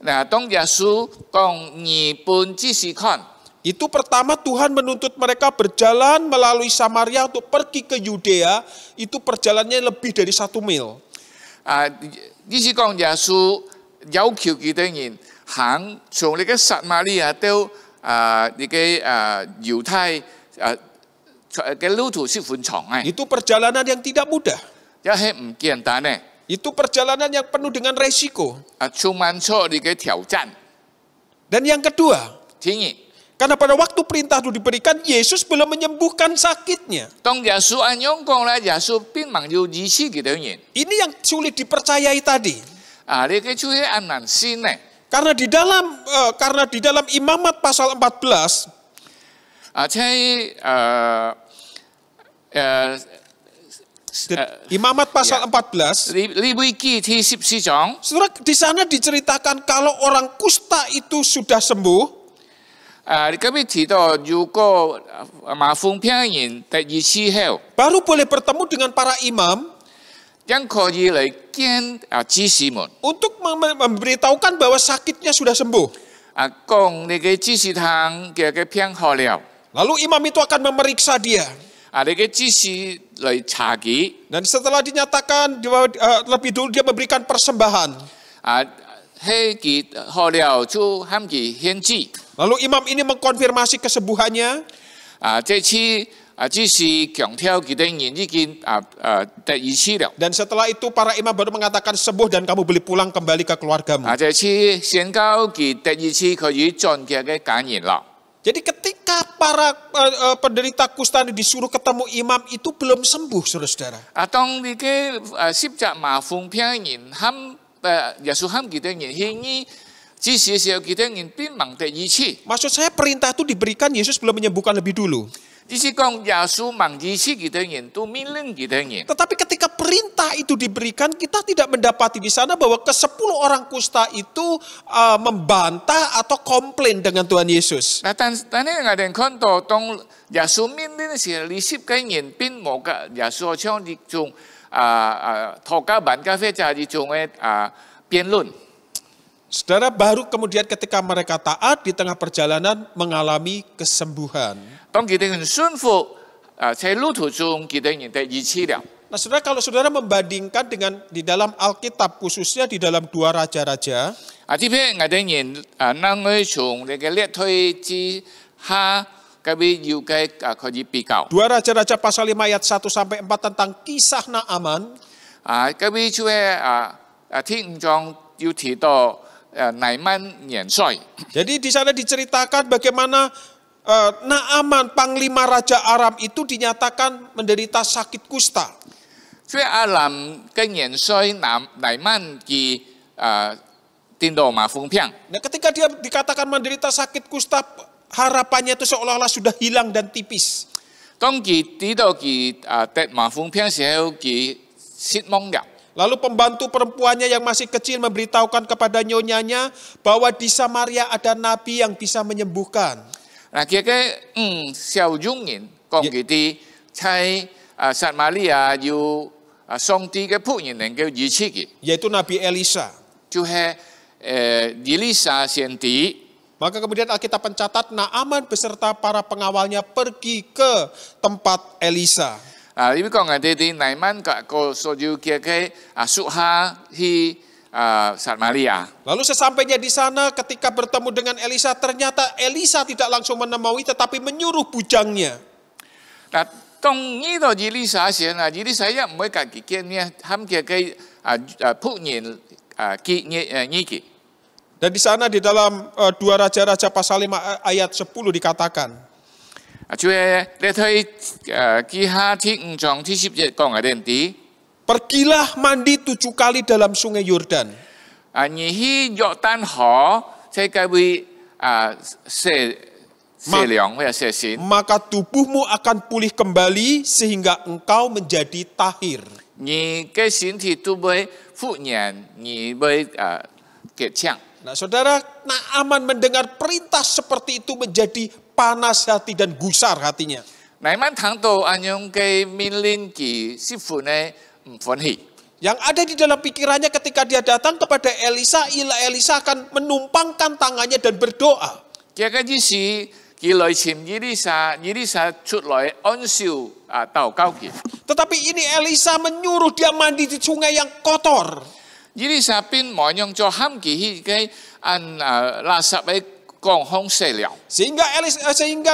嗱，當耶穌講你本只是看， itu pertama Tuhan menuntut mereka berjalan melalui Samaria untuk pergi ke Yudea, itu perjalanannya lebih dari 1 mil. 意思講耶穌要求佢哋人行從你嘅撒瑪利亞到你嘅猶太嘅路途是很長嘅， Itu perjalanan yang tidak mudah. 又係唔簡單嘅， Itu perjalanan yang penuh dengan resiko. 充滿咗你嘅挑戰。 Dan yang kedua, 天然， karena pada waktu perintah itu diberikan, Yesus belum menyembuhkan sakitnya. 當耶穌咁樣講咧，耶穌並冇要醫治佢哋人。 Ini yang sulit dipercayai tadi. 你嘅主係很難信嘅。 Karena di dalam Imamat pasal 14, Imamat pasal 14, 利未記第14章， Saudara, di sana diceritakan kalau orang kusta itu sudah sembuh, 你今日提到如果麻風病人第二次後， baru boleh bertemu dengan para imam ยัง可以嚟見知識們， untuk memberitahukan bahwa sakitnya sudah sembuh. 講你嘅知識堂嘅病好了， Lalu imam itu akan memeriksa dia. 你嘅知識嚟查佢， Dan setelah dinyatakan lebih dulu dia memberikan persembahan. 係佢好了就喊佢獻祭， Lalu imam ini mengkonfirmasi kesembuhannya. 這次只是強調佢哋人已經第二次了， Dan setelah itu para imam baru mengatakan sembuh dan kamu boleh pulang kembali ke keluargamu. 這次宣告佢第二次可以進嘅感染啦。 Jadi ketika para penderita kusta ini disuruh ketemu imam itu belum sembuh, saudara-saudara. 當你嘅十隻麻風病人喊耶穌喊佢哋人獻醫，只是時候佢哋人變盲第二次。 Maksud saya perintah itu diberikan, Yesus belum menyembuhkan lebih dulu. 只是講耶穌盲二次佢哋人都命令佢哋人。 Tetapi ketika perintah itu diberikan, kita tidak mendapati di sana bahwa ke-10 orang kusta itu membantah atau komplain dengan Tuhan Yesus. 但係我哋看到當耶穌命令嘅時候，你10個人並冇嘅耶穌像你種土家版咖啡就一种的辩论。 Saudara, baru kemudian ketika mereka taat di tengah perjalanan mengalami kesembuhan. 當佢哋很順服，在路途中佢哋認得醫治了。 Nah, saudara, kalau saudara membandingkan dengan di dalam Alkitab, khususnya di dalam 2 Raja-Raja, 特別我哋認能夠從呢個列推之下，嗰邊要嘅可以比較。 2 Raja-Raja pasal 5 ayat 1 sampai 4 tentang kisah Naaman. 嗰邊就係第5章要提到乃縵元帥。 Jadi di sana diceritakan bagaimana Naaman, panglima Raja Aram itu dinyatakan menderita sakit kusta. 所以阿蘭嘅元帥乃縵佢聽到麻風病。 Nah, ketika dia dikatakan menderita sakit kusta, harapannya itu seolah-olah sudah hilang dan tipis. 當佢知道佢得麻風病時候，佢失望了。 Lalu pembantu perempuannya yang masih kecil memberitahukan kepada nyonyanya bahwa di Samaria ada nabi yang bisa menyembuhkan. 嗱，佢嘅小傭人講佢哋喺撒瑪利亞要上帝嘅僕人能夠醫治佢， Yaitu Nabi Elisa. 就係以利沙先知。 Maka kemudian Alkitab mencatat Naaman beserta para pengawalnya pergi ke tempat Elisa. 因為講我哋啲乃縵個所要嘅屬下去撒瑪利亞。 Lalu sesampainya di sana ketika bertemu dengan Elisa, ternyata Elisa tidak langsung menemui tetapi menyuruh bujangnya. 嗱，當呢度以利沙時啊，以利沙一唔會自己見呢，冚嘅僕人結呢個。 Dan di sana di dalam 2 Raja-Raja pasal 5 ayat 10 dikatakan. 就係你睇記下第5章第10節講嘅啲。 Pergilah mandi 7 kali dalam sungai Yordan. 你去約旦河，即係會洗涼或者洗身。 Maka tubuhmu akan pulih kembali sehingga engkau menjadi tahir. 你嘅身體都會復原，你會潔淨。 Nah, saudara, Naaman mendengar perintah seperti itu menjadi panas hati dan gusar hatinya. 乃縵聽到安樣嘅命令，佢師傅呢唔歡喜。 Yang ada di dalam pikirannya ketika dia datang kepada Elisa, Elisa akan menumpangkan tangannya dan berdoa. 這個就是佢來尋以利沙出來按手禱告佢。 Tetapi ini Elisa menyuruh dia mandi di sungai yang kotor. 以利沙便冇用咗喊佢去嘅垃圾嘅江空洗了。 Sehingga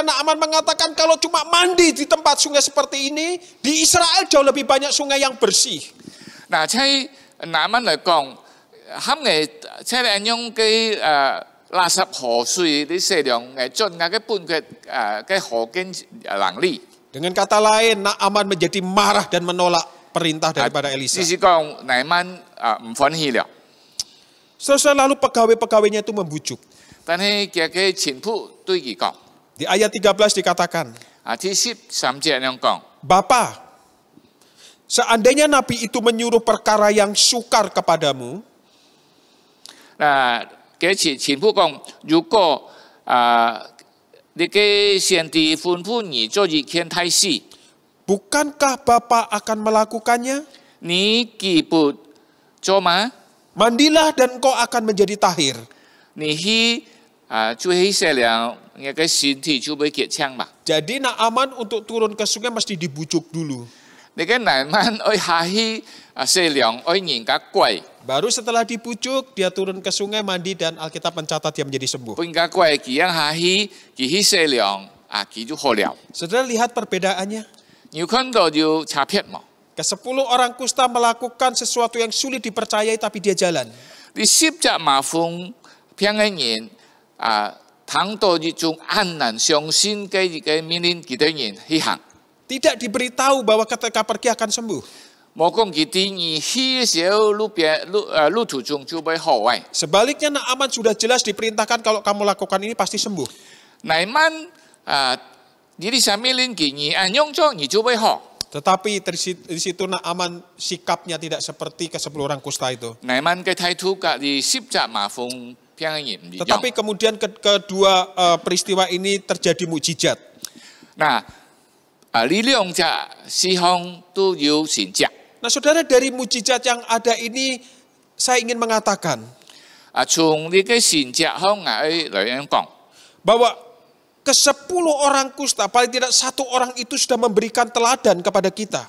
Naaman mengatakan kalau cuma mandi di tempat sungai seperti ini, di Israel jauh lebih banyak sungai yang bersih. 嗱，喺乃縵嚟講，喊嘅即係安樣嘅垃圾河水啲洗涼嘅盡嘅半嘅河經能力。 Dengan kata lain, Naaman menjadi marah dan menolak perintah daripada Elisa. 就是講乃縵唔歡喜了。 Setelah lalu pegawai-pegawainya itu membujuk. 但係嘅前仆對佢講， Di ayat 13 dikatakan, 第13節咁講。 Bapa, seandainya Nabi itu menyuruh perkara yang sukar kepadamu, 嘅前仆講，如果你嘅先知吩咐你做一件大事， bukankah Bapa akan melakukannya? 你既不做嗎？ Mandilah dan engkau akan menjadi tahir. 你去做起洗涼，你嘅身體就會潔淨嘛。 Jadi Naaman untuk turun ke sungai mesti dibujuk dulu. 你嘅乃縵愛下去洗涼，愛人家跪， Baru setelah dibujuk, dia turun ke sungai mandi dan Alkitab mencatat dia menjadi sembuh. 人家跪，佢樣下去，佢去洗涼，佢就好了。 Saudara lihat perbedaannya. 你有看到有差別冇？ Ke-10 orang kusta melakukan sesuatu yang sulit dipercayai tapi dia jalan. 你10隻麻風病嘅人聽到一種安然相信嘅命令，佢哋人去行。 Tidak diberitahu bahwa ketika pergi akan sembuh. 冇講佢哋你去嘅時候路途中就會好壞。 Sebaliknya Naaman sudah jelas diperintahkan kalau kamu lakukan ini pasti sembuh. 乃縵以利沙命令佢你按樣做，你就會好。 Tetapi di situ Naaman sikapnya tidak seperti ke-10 orang kusta itu. 乃縵嘅態度隔離10隻麻風病嘅人唔一樣。 Tetapi kemudian kedua peristiwa ini terjadi mukjizat. 嗱，呢兩隻事項都要善擇。Nah saudara, dari mujizat yang ada ini saya ingin mengatakan 從你嘅神跡方嚟講， bahwa ke-10 orang kusta, paling tidak 1 orang itu sudah memberikan teladan kepada kita.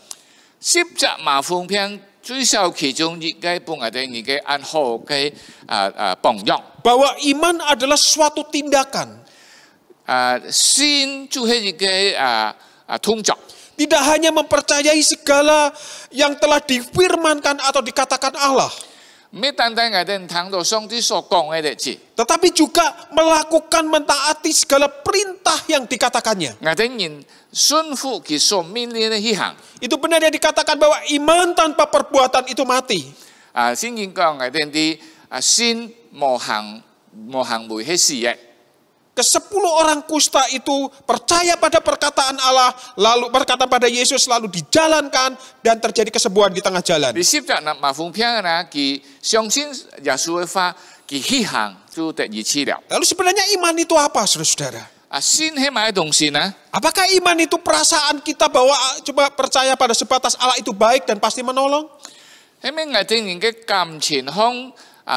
十隻麻風片最少其中一個幫我哋一個按好嘅榜樣。 Bahwa iman adalah suatu tindakan. 先就係一個動作。 Tidak hanya mempercayai segala yang telah difirmankan atau dikatakan Allah. 唔係單單我哋聽到上帝所講嘅字， Tetapi juga melakukan mentaati segala perintah yang dikatakannya. 我哋人順服佢所命令嘅去行。 Itu benar yang dikatakan bahwa iman tanpa perbuatan itu mati. 聖經講我哋啲先無行為嘅事嘅。 Ke-10 orang kusta itu percaya pada perkataan Allah, lalu berkata pada Yesus, lalu dijalankan dan terjadi kesembuhan di tengah jalan. 第十隻麻風片呢，佢相信耶穌嘅話，佢去行就得醫治了。 Lalu sebenarnya iman itu apa, saudara-saudara? 先係咩東西呢？ Apakah iman itu perasaan kita bahwa coba percaya pada sebatas Allah itu baik dan pasti menolong? 係咪我哋人嘅感情向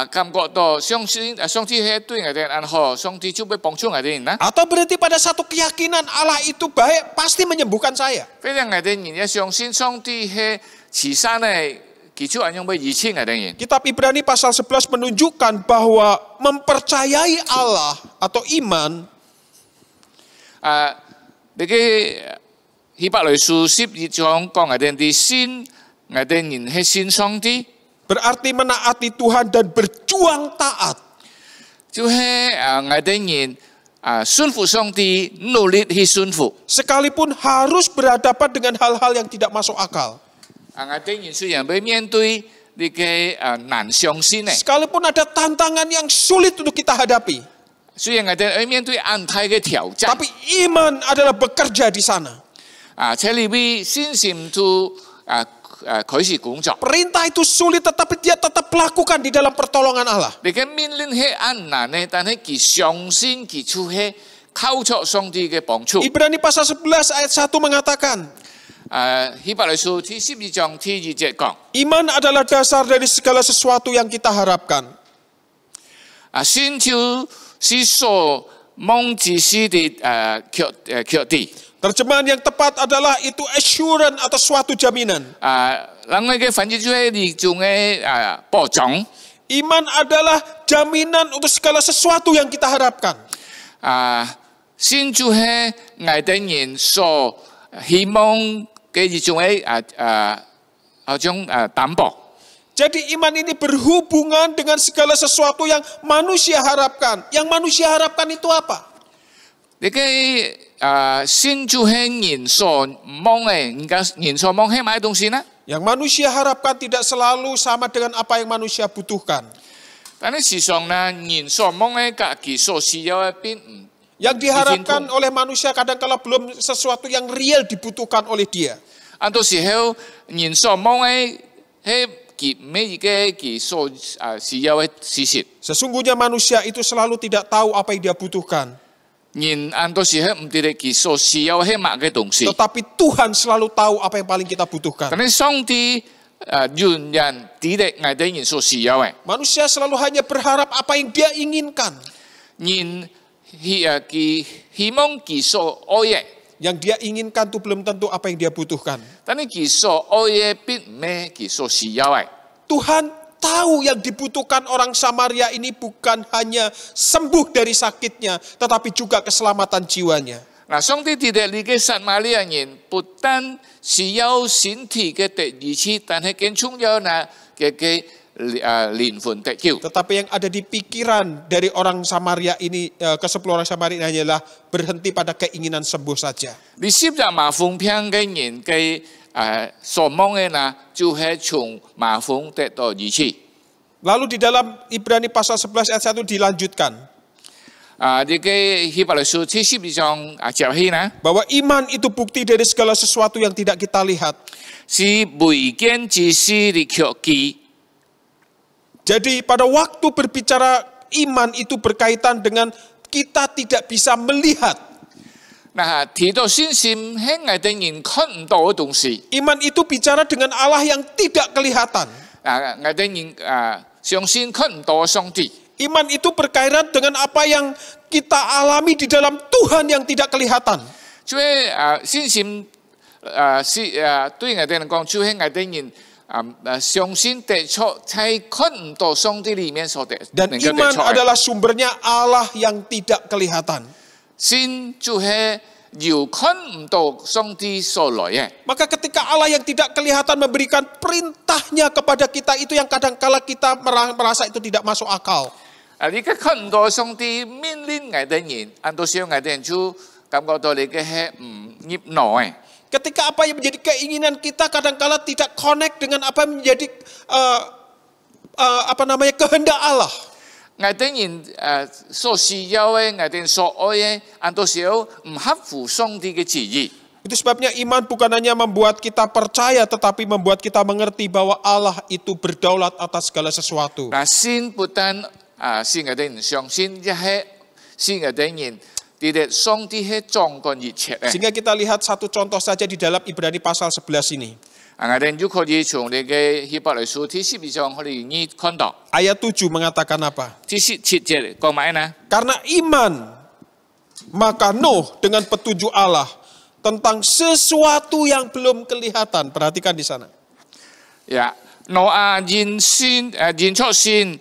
感覺到上帝係對我哋安好，上帝就會幫助我哋人呢？ Atau berhenti pada satu keyakinan Allah itu baik, pasti menyembuhkan saya? 非常我哋人一相信上帝係慈善嘅，佢就按樣會醫治我哋人。 Kitab Ibrani pasal 11 menunjukkan bahwa mempercayai Allah atau iman 你嘅希伯來書12章講我哋啲信，我哋人係信上帝。 berarti menaati Tuhan dan berjuang taat. 就係我哋人順服上帝，努力去順服。 Sekalipun harus berhadapan dengan hal-hal yang tidak masuk akal. 我哋人雖然要面對呢個難相信嘅， Sekalipun ada tantangan yang sulit untuk kita hadapi. 雖然我哋要面對安泰嘅挑戰， Tapi iman adalah bekerja di sana. 且你會信心就開始工作。 Perintah itu sulit tetapi dia tetap lakukan di dalam pertolongan Allah. 你嘅命令係安難嘅，但係佢相信佢就係靠著上帝嘅幫助。 Ibrani pasal 11 ayat 1 mengatakan, 希伯來書第12章第2節講。 iman adalah dasar dari segala sesuatu yang kita harapkan. 信就是所望之事的確定。 Terjemahan yang tepat adalah itu assurance atau suatu jaminan. 另外嘅翻譯就係呢種嘅保障。 Iman adalah jaminan untuk segala sesuatu yang kita harapkan. 信就係我哋人所希望嘅一種嘅擔保。 Jadi iman ini berhubungan dengan segala sesuatu yang manusia harapkan. Yang manusia harapkan itu apa? 你嘅信就係人所望嘅，人所望係咩東西呢？ Yang manusia harapkan tidak selalu sama dengan apa yang manusia butuhkan. 但係事實上呢，人所望嘅同佢所需要嘅並唔。 Yang diharapkan oleh manusia kadang-kala belum sesuatu yang real dibutuhkan oleh dia. 按到時候，人所望嘅係佢每一個佢所需要嘅事實。 Sesungguhnya manusia itu selalu tidak tahu apa yang dia butuhkan. 人按到時候唔知道佢所需要係乜嘅東西。 Tetapi Tuhan selalu tahu apa yang paling kita butuhkan. 但係上帝原人知道我哋人所需要嘅。 Manusia selalu hanya berharap apa yang dia inginkan. 人佢希望佢所愛嘅， Yang dia inginkan itu belum tentu apa yang dia butuhkan. 但係佢所愛嘅並唔係佢所需要嘅。 Tuhan tahu yang dibutuhkan orang Samaria ini bukan hanya sembuh dari sakitnya, tetapi juga keselamatan jiwanya. 嗱，上帝知道呢個撒瑪利亞人不但需要身體嘅得醫治，但係更重要呢嘅靈魂得救。 Tetapi yang ada di pikiran dari orang Samaria ini, ke-10 orang Samaria ini hanyalah berhenti pada keinginan sembuh saja. 你接入麻風病嘅人嘅所望嘅呢，就係從麻風得到醫治。 Lalu di dalam Ibrani pasal 11 ayat 1 dilanjutkan. 呢個希伯來書第12章接起呢， Bahwa iman itu bukti dari segala sesuatu yang tidak kita lihat. 是未見之事的確據。 Jadi pada waktu berbicara iman itu berkaitan dengan kita tidak bisa melihat. 那提到信心，係我哋人看唔到嘅東西。 Iman itu bicara dengan Allah yang tidak kelihatan. 我哋人相信看唔到上帝。 Iman itu berkaitan dengan apa yang kita alami di dalam Tuhan yang tidak kelihatan. 所以信心對我哋嚟講，就係我哋人相信得出喺看唔到上帝裡面所得。 Dan iman adalah sumbernya Allah yang tidak kelihatan. 信就係由看唔到上帝所來嘅。 Maka ketika Allah yang tidak kelihatan memberikan perintahnya kepada kita, itu yang kadang-kala kita merasa itu tidak masuk akal. 你嘅看唔到上帝命令我哋人，按到時候我哋就感覺到你嘅係唔熱鬧嘅。 Ketika apa yang menjadi keinginan kita kadang-kala tidak connect dengan apa yang menjadi kehendak Allah. 我哋人所需要嘅，我哋所愛嘅，按到時候唔合乎上帝嘅旨意。 Itu sebabnya iman bukan hanya membuat kita percaya, tetapi membuat kita mengerti bahwa Allah itu berdaulat atas segala sesuatu. 嗱，信不但是我哋人相信，亦係是我哋人哋上帝係掌管一切嘅。 Sehingga kita lihat satu contoh saja di dalam Ibrani pasal 11 ini. 我哋就可以從你嘅希伯來書第12章可以看到， Ayat 7 mengatakan apa? 第17節講咩呢？ Karena iman, maka Nuh dengan petunjuk Allah tentang sesuatu yang belum kelihatan. Perhatikan di sana. 呀，挪亞因出信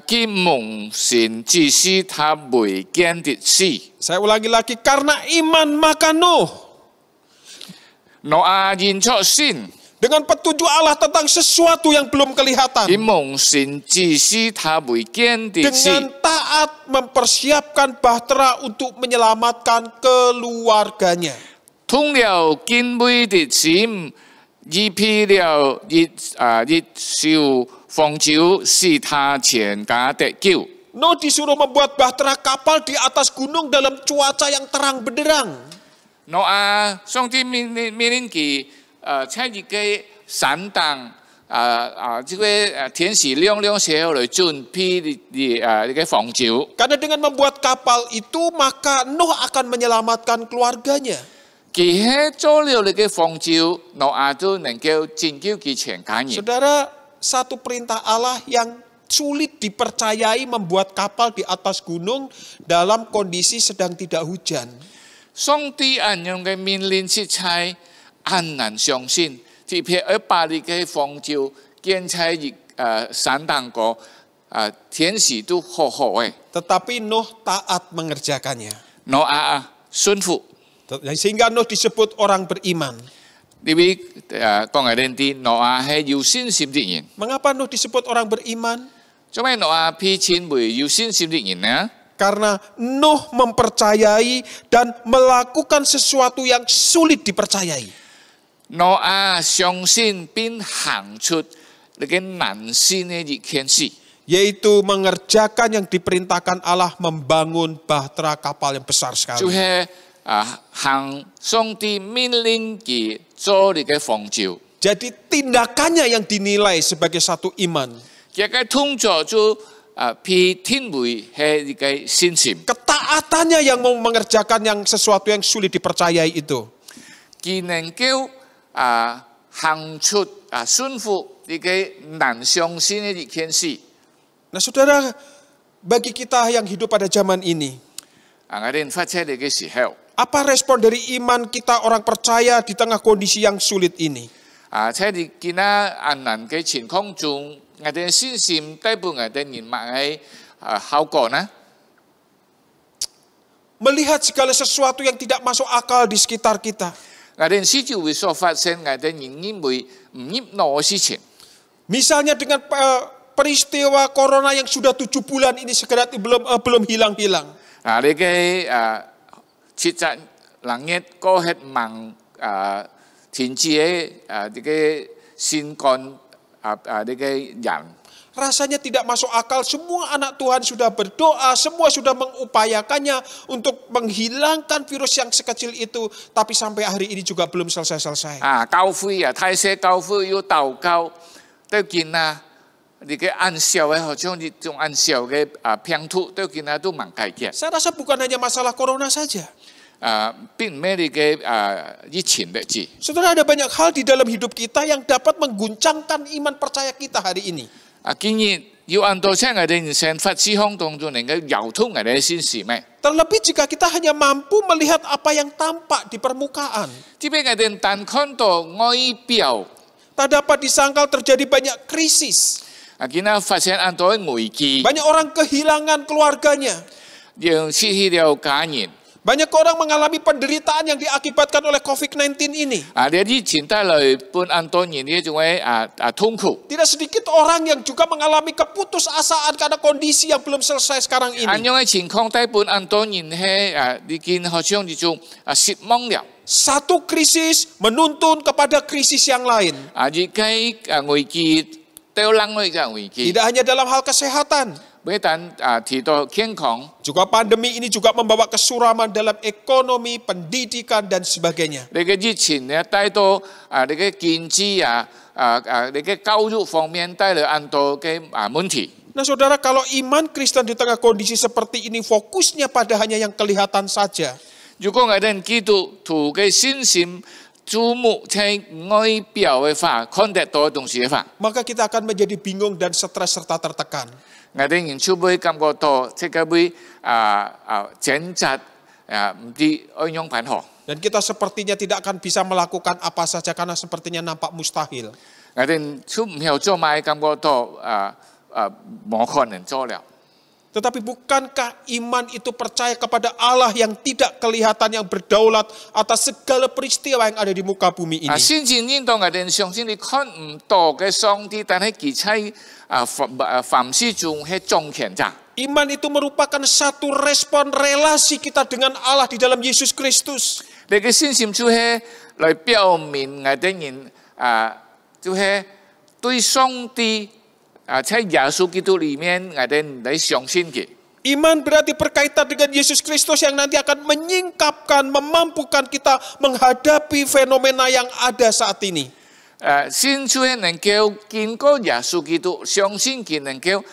見蒙神指示他未見的事。 Saya ulangi lagi, karena iman maka Nuh. 挪亞因出信 Dengan petunjuk Allah tentang sesuatu yang belum kelihatan. 見蒙神指示他未見的事。 Dengan taat mempersiapkan bahtera untuk menyelamatkan keluarganya. 通了敬畏的心，預備了日受方舟，使他全家得救。 Nuh disuruh membuat bahtera kapal di atas gunung dalam cuaca yang terang benderang. 挪亞上帝命令佢在一個山當這個天時亮時候來準備呢個方舟。 Karena dengan membuat kapal itu maka Nuh akan menyelamatkan keluarganya. 佢係做了呢個方舟，挪亞都能夠拯救佢全家人。 Saudara, satu perintah Allah yang sulit dipercayai membuat kapal di atas gunung dalam kondisi sedang tidak hujan. 上帝按樣嘅命令是在很難相信，特別係把呢個方舟建在山當個天時都好好嘅， Tetapi Nuh taat mengerjakannya. 挪亞順服。 Sehingga Nuh disebut orang beriman. 呢位講嘅人啲挪亞係有信心的人。 Mengapa Nuh disebut orang beriman? 做咩挪亞被稱為有信心的人呢？ Karena Nuh mempercayai dan melakukan sesuatu yang sulit dipercayai. 挪亞相信並行出呢個難信嘅一件事， Yaitu mengerjakan yang diperintahkan Allah membangun bahtera kapal yang besar 就 sekali. 係行上帝命令佢做呢個方舟。 Jadi tindakannya yang dinilai sebagai satu iman. 這個動作就被稱為係呢個信心。 Ketaatannya yang mau mengerjakan yang sesuatu yang sulit dipercayai itu. 佢能夠行出順服呢個難相信嘅一件事。 Nah saudara, bagi kita yang hidup pada zaman ini, 我哋發出嚟嘅時候， apa respon dari iman kita orang percaya di tengah kondisi yang sulit ini? 在你見啊安難嘅情況中，我哋信心帶俾我哋人物嘅效果呢？ Melihat segala sesuatu yang tidak masuk akal di sekitar kita. 我哋事就會所發生，我哋人認為唔熱鬧嘅事情。 Misalnya dengan peristiwa corona yang sudah 7 bulan ini segera belum hilang-hilang. 你嘅切實冷熱過係忙停止嘅呢個新冠呢個人。 Rasanya tidak masuk akal, semua anak Tuhan sudah berdoa, semua sudah mengupayakannya untuk menghilangkan virus yang sekecil itu, tapi sampai hari ini juga belum selesai-selesai. 教會太些教會要禱告，都見呢個按照嘅好像呢種按照嘅拼圖，都見都蠻解決。 Saya rasa bukan hanya masalah corona saja. 並唔係你嘅疫情日子。 Saudara, ada banyak hal di dalam hidup kita yang dapat mengguncangkan iman percaya kita hari ini. 今日要按到請我哋人生發思想當中能夠搖通我哋嘅心事咩？ Terlebih jika kita hanya mampu melihat apa yang tampak di permukaan. 只俾我哋單看到外表， Tak dapat disangkal terjadi banyak krisis. 見到發生按到危機， Banyak orang kehilangan keluarganya. 又失去了家人。 Banyak orang mengalami penderitaan yang diakibatkan oleh COVID-19 ini. 呢啲前帶來本按到人呢種嘅痛苦。 Tidak sedikit orang yang juga mengalami keputusasaan karena kondisi yang belum selesai sekarang 按 ini. 樣嘅情況帶本按到人係已經好像呢種失望了。 Satu krisis menuntun kepada krisis yang lain. 而家危機都冷嘅危機， Tidak hanya dalam hal kesehatan. 每但提到健康。 Juga pandemi ini juga membawa kesuraman dalam ekonomi, pendidikan, dan sebagainya. 你嘅疫情呢帶到你嘅經濟你嘅教育方面帶來很多嘅問題。 Nah saudara, kalau iman Kristen di tengah kondisi seperti ini fokusnya pada hanya yang kelihatan saja. 如果我哋基督徒嘅信心注目喺外表嘅話，看得到東西嘅話， Maka kita akan menjadi bingung dan stres serta tertekan. 我哋人就會感覺到即係會掙扎唔知安樣辦好。 Dan kita sepertinya tidak akan bisa melakukan apa saja karena sepertinya nampak mustahil. 我哋就唔曉做咩，感覺到冇可能做了。 Tetapi bukankah iman itu percaya kepada Allah yang tidak kelihatan, yang berdaulat atas segala peristiwa yang ada di muka bumi ini? 先前應當我哋相信你看唔到嘅上帝，但係佢喺凡事中係掌權者。 Iman itu merupakan satu respon relasi kita dengan Allah di dalam Yesus Kristus. 你嘅信心就係來表明我哋人就係對上帝在耶穌基督裡面我哋嚟相信嘅。 Iman berarti berkaitan dengan Yesus Kristus yang nanti akan menyingkapkan, memampukan kita menghadapi fenomena yang ada saat ini. 先就係能夠經過耶穌基督，相信佢能夠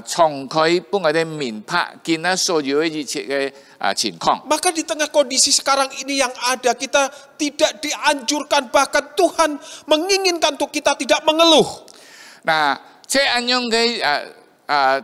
敞開幫我哋明白見到所有一切嘅情況。 Maka di tengah kondisi sekarang ini yang ada, kita tidak dianjurkan, bahkan Tuhan menginginkan untuk kita tidak mengeluh. 嗱，即係咁樣嘅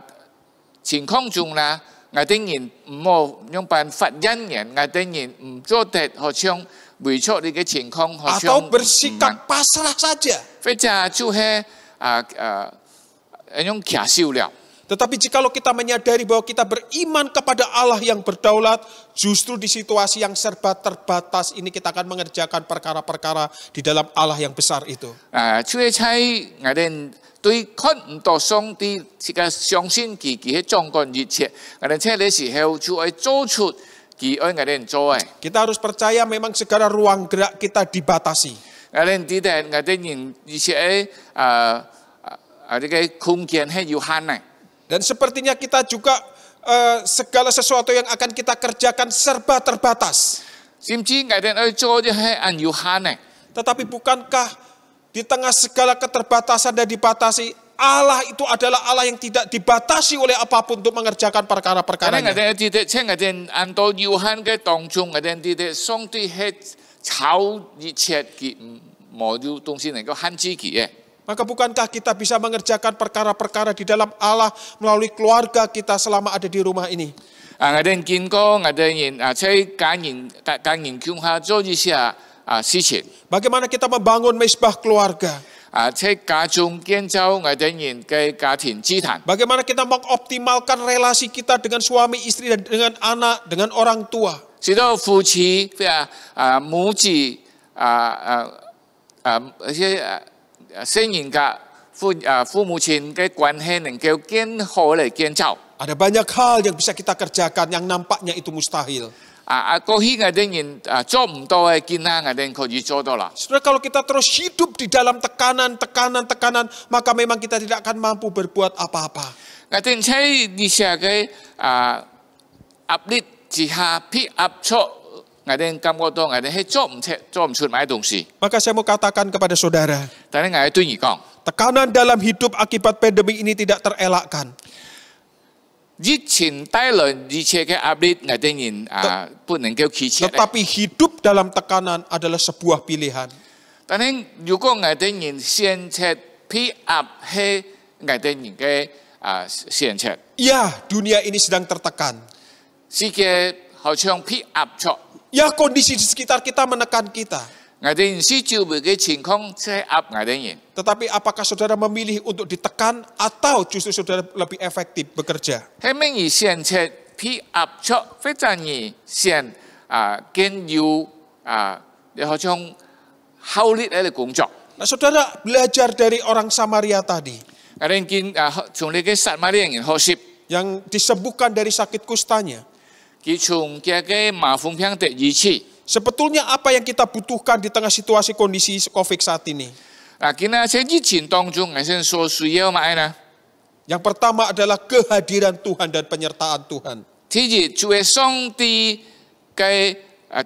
情況中啦，我哋人唔好用辦法因人，我哋人唔做得好像為咗你嘅情況，好像 Atau bersikap pasrah saja. 或者就係咁樣假笑了。 Tetapi jikalau kita menyadari bahwa kita beriman kepada Allah yang berdaulat, justru di situasi yang serba terbatas ini kita akan mengerjakan perkara-perkara di dalam Allah yang besar itu. 就係喺我哋對看唔到上帝，這個相信佢係掌管一切，我哋喺呢時候就係做出佢愛我哋做嘅。 Kita harus percaya memang segala ruang gerak kita dibatasi. 我哋知道我哋人而且呢個空間係有限嘅。 Dan sepertinya kita juga segala sesuatu yang akan kita kerjakan serba terbatas. 甚至我哋愛做嘅係很有限嘅。 Tetapi bukankah di tengah segala keterbatasan dan dibatasi, Allah itu adalah Allah yang tidak dibatasi oleh apapun untuk mengerjakan 我 perkara-perkaranya. 哋知道，請我哋按到有限嘅當中，我哋知道上帝係超一切嘅，冇有東西能夠限制佢嘅。 Maka bukankah kita bisa mengerjakan perkara-perkara di dalam Allah melalui keluarga kita selama ada di rumah ini? 我哋見過我哋人喺家人中下做一些事情。 Bagaimana kita membangun mesbah keluarga? 喺家中建造我哋人嘅家庭祭壇。 Bagaimana kita mengoptimalkan relasi kita dengan suami, istri, dan dengan anak, dengan orang tua? 使到夫妻母子成員嘅父母親嘅關係能夠更好嚟建造。 Ada banyak hal yang bisa kita kerjakan yang nampaknya itu mustahil. 過去我哋人做唔到嘅，見下我哋可以做到啦。 Saudara, kalau kita terus hidup di dalam tekanan, maka memang kita tidak akan mampu berbuat apa-apa. 我哋喺呢些嘅壓力之下，逼壓出我哋感覺到我哋係做唔出買東西。 Maka saya mau katakan kepada saudara, 但係我哋對你講， tekanan tekanan dalam hidup akibat pandemi ini tidak terelakkan. 呢個壓力， Tetapi 呢個壓力， kita 呢個壓力， tidak akan mampu berbuat apa-apa. 呢個壓力， 呢個壓力， Tekanan dalam hidup akibat pandemi ini tidak terelakkan. 疫情帶來一切嘅壓力，我哋人不能夠拒絕。 Tetapi hidup dalam tekanan adalah sebuah pilihan. 但係如果我哋人選擇被壓係我哋人嘅選擇， Ya, dunia ini sedang tertekan. 世界好像被壓咗， Ya, kondisi di sekitar kita menekan kita. 我哋人是周圍嘅情況在壓我哋人。 Tetapi apakah saudara memilih untuk ditekan atau justru saudara lebih efektif bekerja? 係咩而選擇被壓咗，非常而選更有好像效率嘅工作。 Nah, saudara belajar dari orang Samaria tadi 我哋見從你嘅撒瑪利亞人學習， yang disembuhkan dari sakit kustanya. 佢從佢嘅麻風病得醫治。 Sebetulnya apa yang kita butuhkan di tengah situasi kondisi COVID saat ini? 佢喺疫情當中，我先所需要乜呢？ Yang pertama adalah kehadiran Tuhan dan penyertaan Tuhan. 第二就係上帝嘅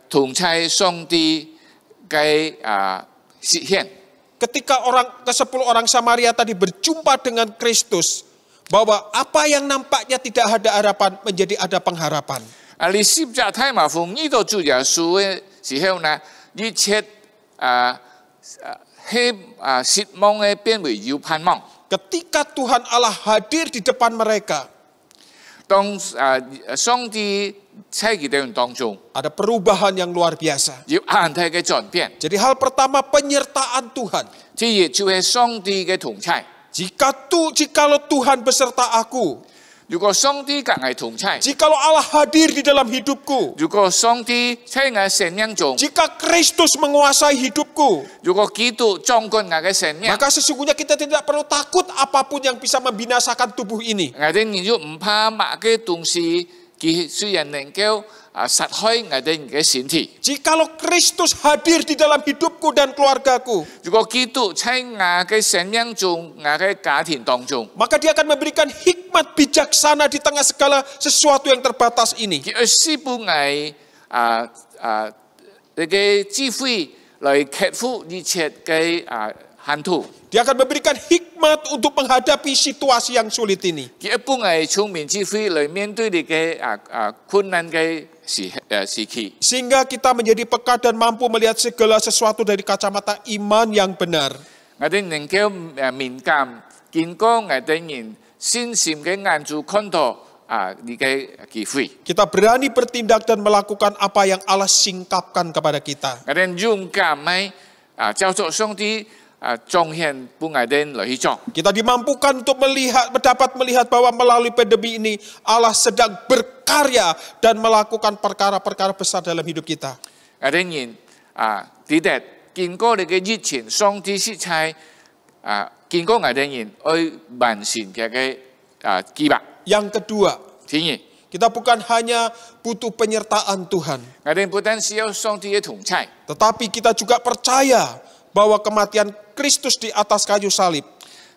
同在，上帝嘅實現。 Ketika ke-10 orang Samaria tadi berjumpa dengan Kristus, bahwa apa yang nampaknya tidak ada harapan menjadi ada pengharapan. 你十隻太麻風呢度主耶穌嘅時候呢，一切失望嘅變為有盼望。 Ketika Tuhan Allah hadir di depan mereka, 當上帝在佢哋當中， ada perubahan yang luar biasa. 有很大嘅轉變。 Jadi hal pertama penyertaan Tuhan. 第二就係上帝嘅同在。 Jikalau Tuhan beserta aku, 如果上帝跟我同在， jikalau Allah hadir di dalam hidupku, 如果上帝在我生命中， jika Kristus menguasai hidupku, 如果基督掌管我嘅生命， maka sesungguhnya kita tidak perlu takut apapun yang bisa membinasakan tubuh ini. 我哋人就唔怕乜嘅東西，佢雖然能夠殺害我哋嘅身體。 Jikalau Kristus hadir di dalam hidupku dan keluargaku, 如果基督在我嘅生命中，我嘅家庭當中， maka dia akan memberikan hikmat bijaksana di tengah segala sesuatu yang terbatas ini. 佢施布我你嘅智慧來克服一切嘅hand途。 Dia akan memberikan hikmat untuk menghadapi situasi yang sulit ini. 佢一般係聰明智慧來面對你嘅困難嘅時期。 Sehingga kita menjadi peka dan mampu melihat segala sesuatu dari kacamata iman yang benar. 我哋能夠敏感，見過我哋人先前嘅眼珠看到你嘅機會。 Kita berani bertindak dan melakukan apa yang Allah singkapkan kepada kita. 我哋勇敢喺照着上帝彰顯俾我哋來去做。 Kita dimampukan untuk dapat melihat bahwa melalui pandemi ini Allah sedang berkarya dan melakukan perkara-perkara besar dalam hidup kita. 我哋人記得經過你嘅疫情，上帝是在經過我哋人去完成佢嘅計劃。 Yang kedua, 第二， kita bukan hanya butuh penyertaan Tuhan, 我哋不但需要上帝嘅同在， tetapi kita juga percaya bahwa kematian Kristus di atas kayu salib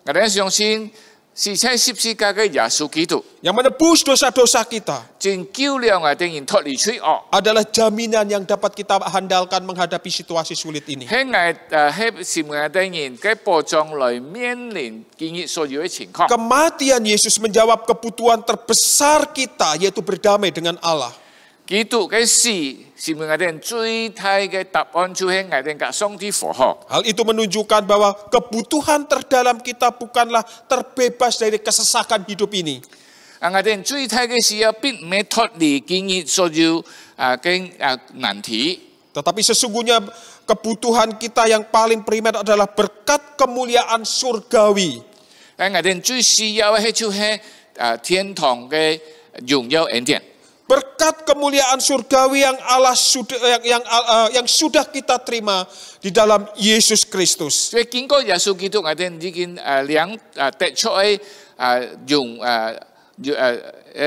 我哋相信是在十字架嘅耶穌基督， yang menebus dosa-dosa kita 正救了我哋人脫離罪惡。 adalah jaminan yang dapat kita handalkan menghadapi situasi sulit ini. 喺我哋人嘅保障來面臨今日所有嘅情況。 Kematian Yesus menjawab kebutuhan terbesar kita, yaitu berdamai dengan Allah. 基督嘅死是我哋最大嘅答案，就係我哋嘅上帝和好。 Hal itu menunjukkan bahwa kebutuhan terdalam kita bukanlah terbebas dari kesesakan hidup ini. 我哋最大嘅需要並唔係脫離今日所有嘅難題， Tetapi sesungguhnya kebutuhan kita yang paling primer adalah berkat kemuliaan surgawi. 我哋最需要嘅就係天堂嘅榮耀恩典。 Berkat kemuliaan surgawi yang Allah yang sudah kita terima di dalam Yesus Kristus. 所以經過耶穌基督，我哋已經得出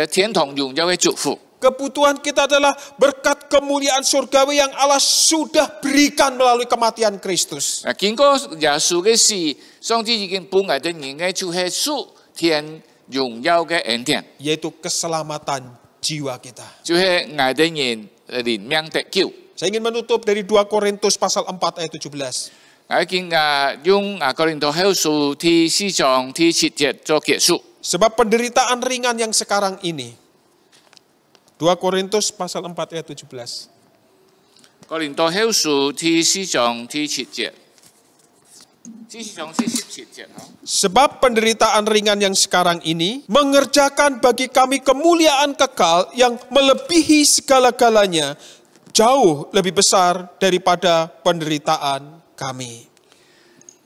天堂榮耀嘅祝福。 Kebutuhan kita adalah berkat kemuliaan surgawi yang Allah sudah berikan melalui kematian Kristus. 經過耶穌嘅死，上帝已經俾我哋人嘅就係屬天榮耀嘅恩典， Yaitu keselamatan jiwa kita. 就係我哋人靈命得救。 Saya ingin menutup dari 2 Korintus pasal 4 ayat 17. 我已經用哥林多後書第4章第7節做結束。Sebab penderitaan ringan yang sekarang ini. 2 Korintus pasal 4 ayat 17. 哥林多後書第4章第7節，第4章第17節。 Sebab penderitaan ringan yang sekarang ini mengerjakan bagi kami kemuliaan kekal yang melebihi segala-galanya, jauh lebih besar daripada penderitaan kami.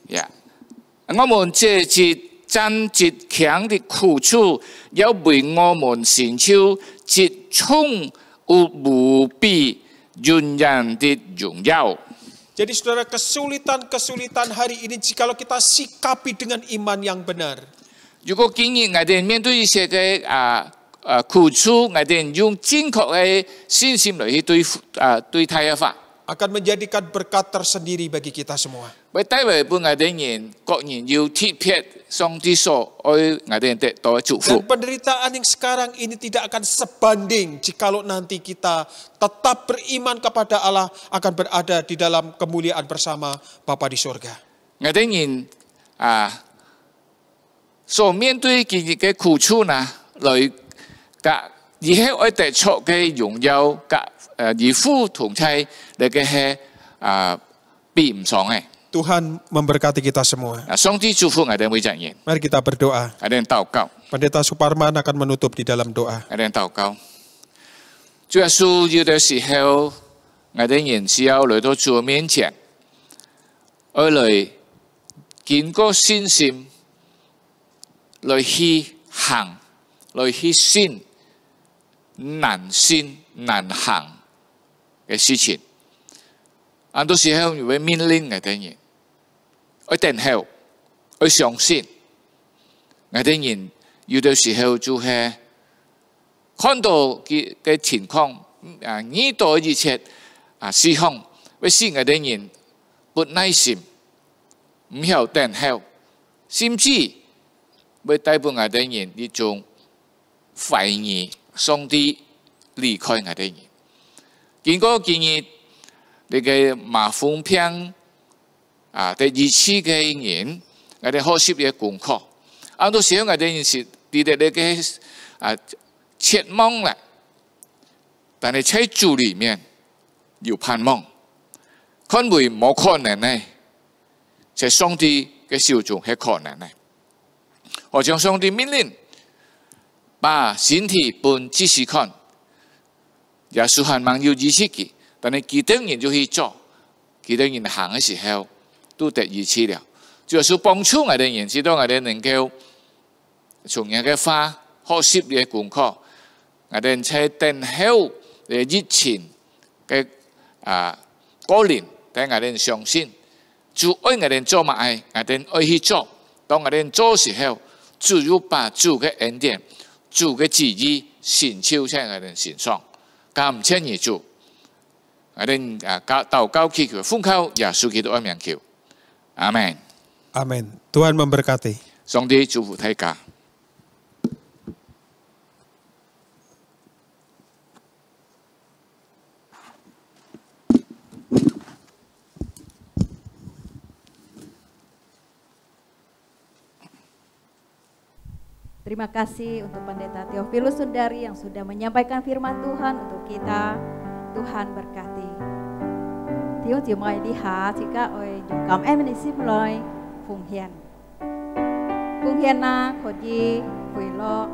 Ya, 我們這節真極強的苦楚，要為我們成就極重無比永遠的榮耀。 Jadi saudara, kesulitan-kesulitan hari ini jikalau kita sikapi dengan iman yang benar. 如果今日我哋面對一些嘅苦楚，我哋用正確嘅信心嚟去對待嘅話， akan menjadikan berkat tersendiri bagi kita semua. 會帶來俾我哋人各人要貼撇上帝所愛我哋得到嘅祝福。 Dan penderitaan yang sekarang ini tidak akan sebanding jikalau nanti kita tetap beriman kepada Allah, akan berada di dalam kemuliaan bersama Bapa di surga. 我哋人所面對嘅苦楚呢，來甲以後愛得出嘅榮耀，甲以父同在嚟嘅係比唔上嘅。 Tuhan memberkati kita semua. 上帝祝福我哋每一人， Mari kita berdoa. 我哋禱告， Pendeta Suparman akan menutup di dalam doa. 我哋禱告。主耶穌有的時候，我哋人是要來到主面前，而來經過信心，來去行，來去信難信難行嘅事情。很多時候會命令我哋人，我等候，我相信，我哋人有的時候就係看到嘅情況，遇到一切事項，會使我哋人不耐心，唔曉等候，甚至會帶俾我哋人一種懷疑上帝離開我哋人。經過今日你嘅麻風片第二次嘅人，我哋學習嘅功課，很多時候我哋是對你嘅切望啦，但係喺主裡面有盼望，看為冇可能呢，在上帝嘅手中係可能呢。我將上帝命令，把身體本仔細看，耶穌還蠻有意思嘅。 但係幾多人就去做，幾多人行嘅時候都得意思了。就係幫助我哋人知道我哋能夠從人嘅花學習嘅功課，我哋喺等候疫情嘅過年，等我哋相信，主愛我哋做乜愛，我哋愛去做。當我哋做時候，主要把主嘅恩典、主嘅旨意顯超喺我哋身上，感謝你主。 我哋禱告祈求，奉靠耶穌基督嘅名求，阿門。Amin. Tuhan memberkati. 上帝祝福大家。Terima kasih untuk Pendeta Theophilus Sundari yang sudah menyampaikan firman Tuhan untuk kita. Tuhan berkati. Thiếu chỉ mời đi hạ thì các ơi dùng cảm em đi ship lời phùng hiền na có gì quỷ lo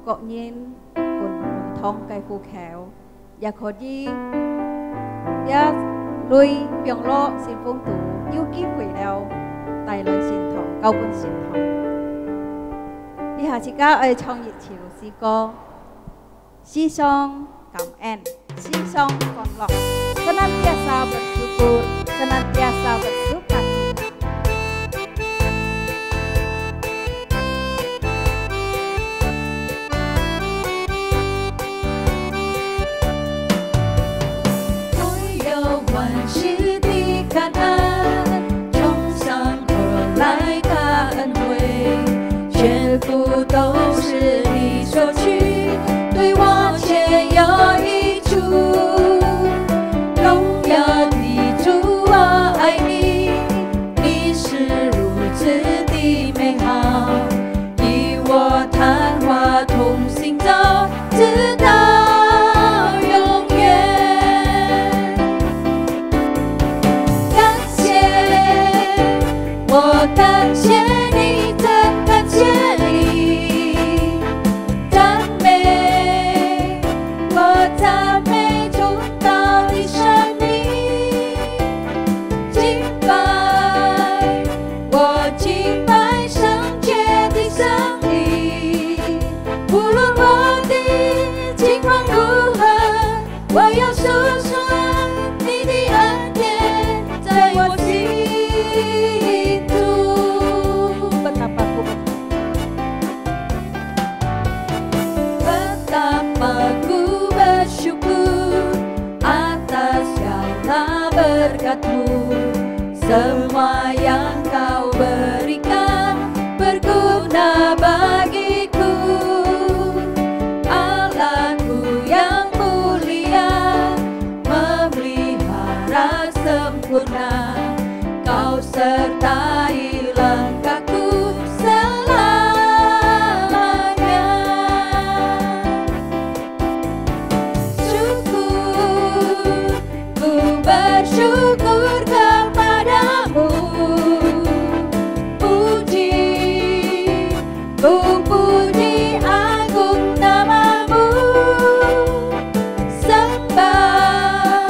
có nhìn cùng thông cây phù khéo và có gì ya lui biếng lo xin phong tủ yêu ký quỷ đeo tài lời xin thông cao quân xin thông đi hạ thì các ơi trong nhiệt chiều si co si song cảm ơn si song còn lọc senantiasa bersyukur, senantiasa bersuka cita. Tôi yêu 万事的感恩，从上而来的恩惠，全部都是你所取，对我且有益处。 我。感谢你，真感谢你，赞美，我赞美主到你生命，敬拜，我敬拜圣洁的上帝，无论我的情况如何，我要诉说你的恩典在我心中。Betapa ku bersyukur atas segala berkat-Mu, semua yang Kau berikan berguna bagiku. Allahku yang mulia, memelihara sempurna, Kau sertai langkahku selamanya. Syukur, ku bersyukur kepadamu, puji, ku puji agung namamu, sembah,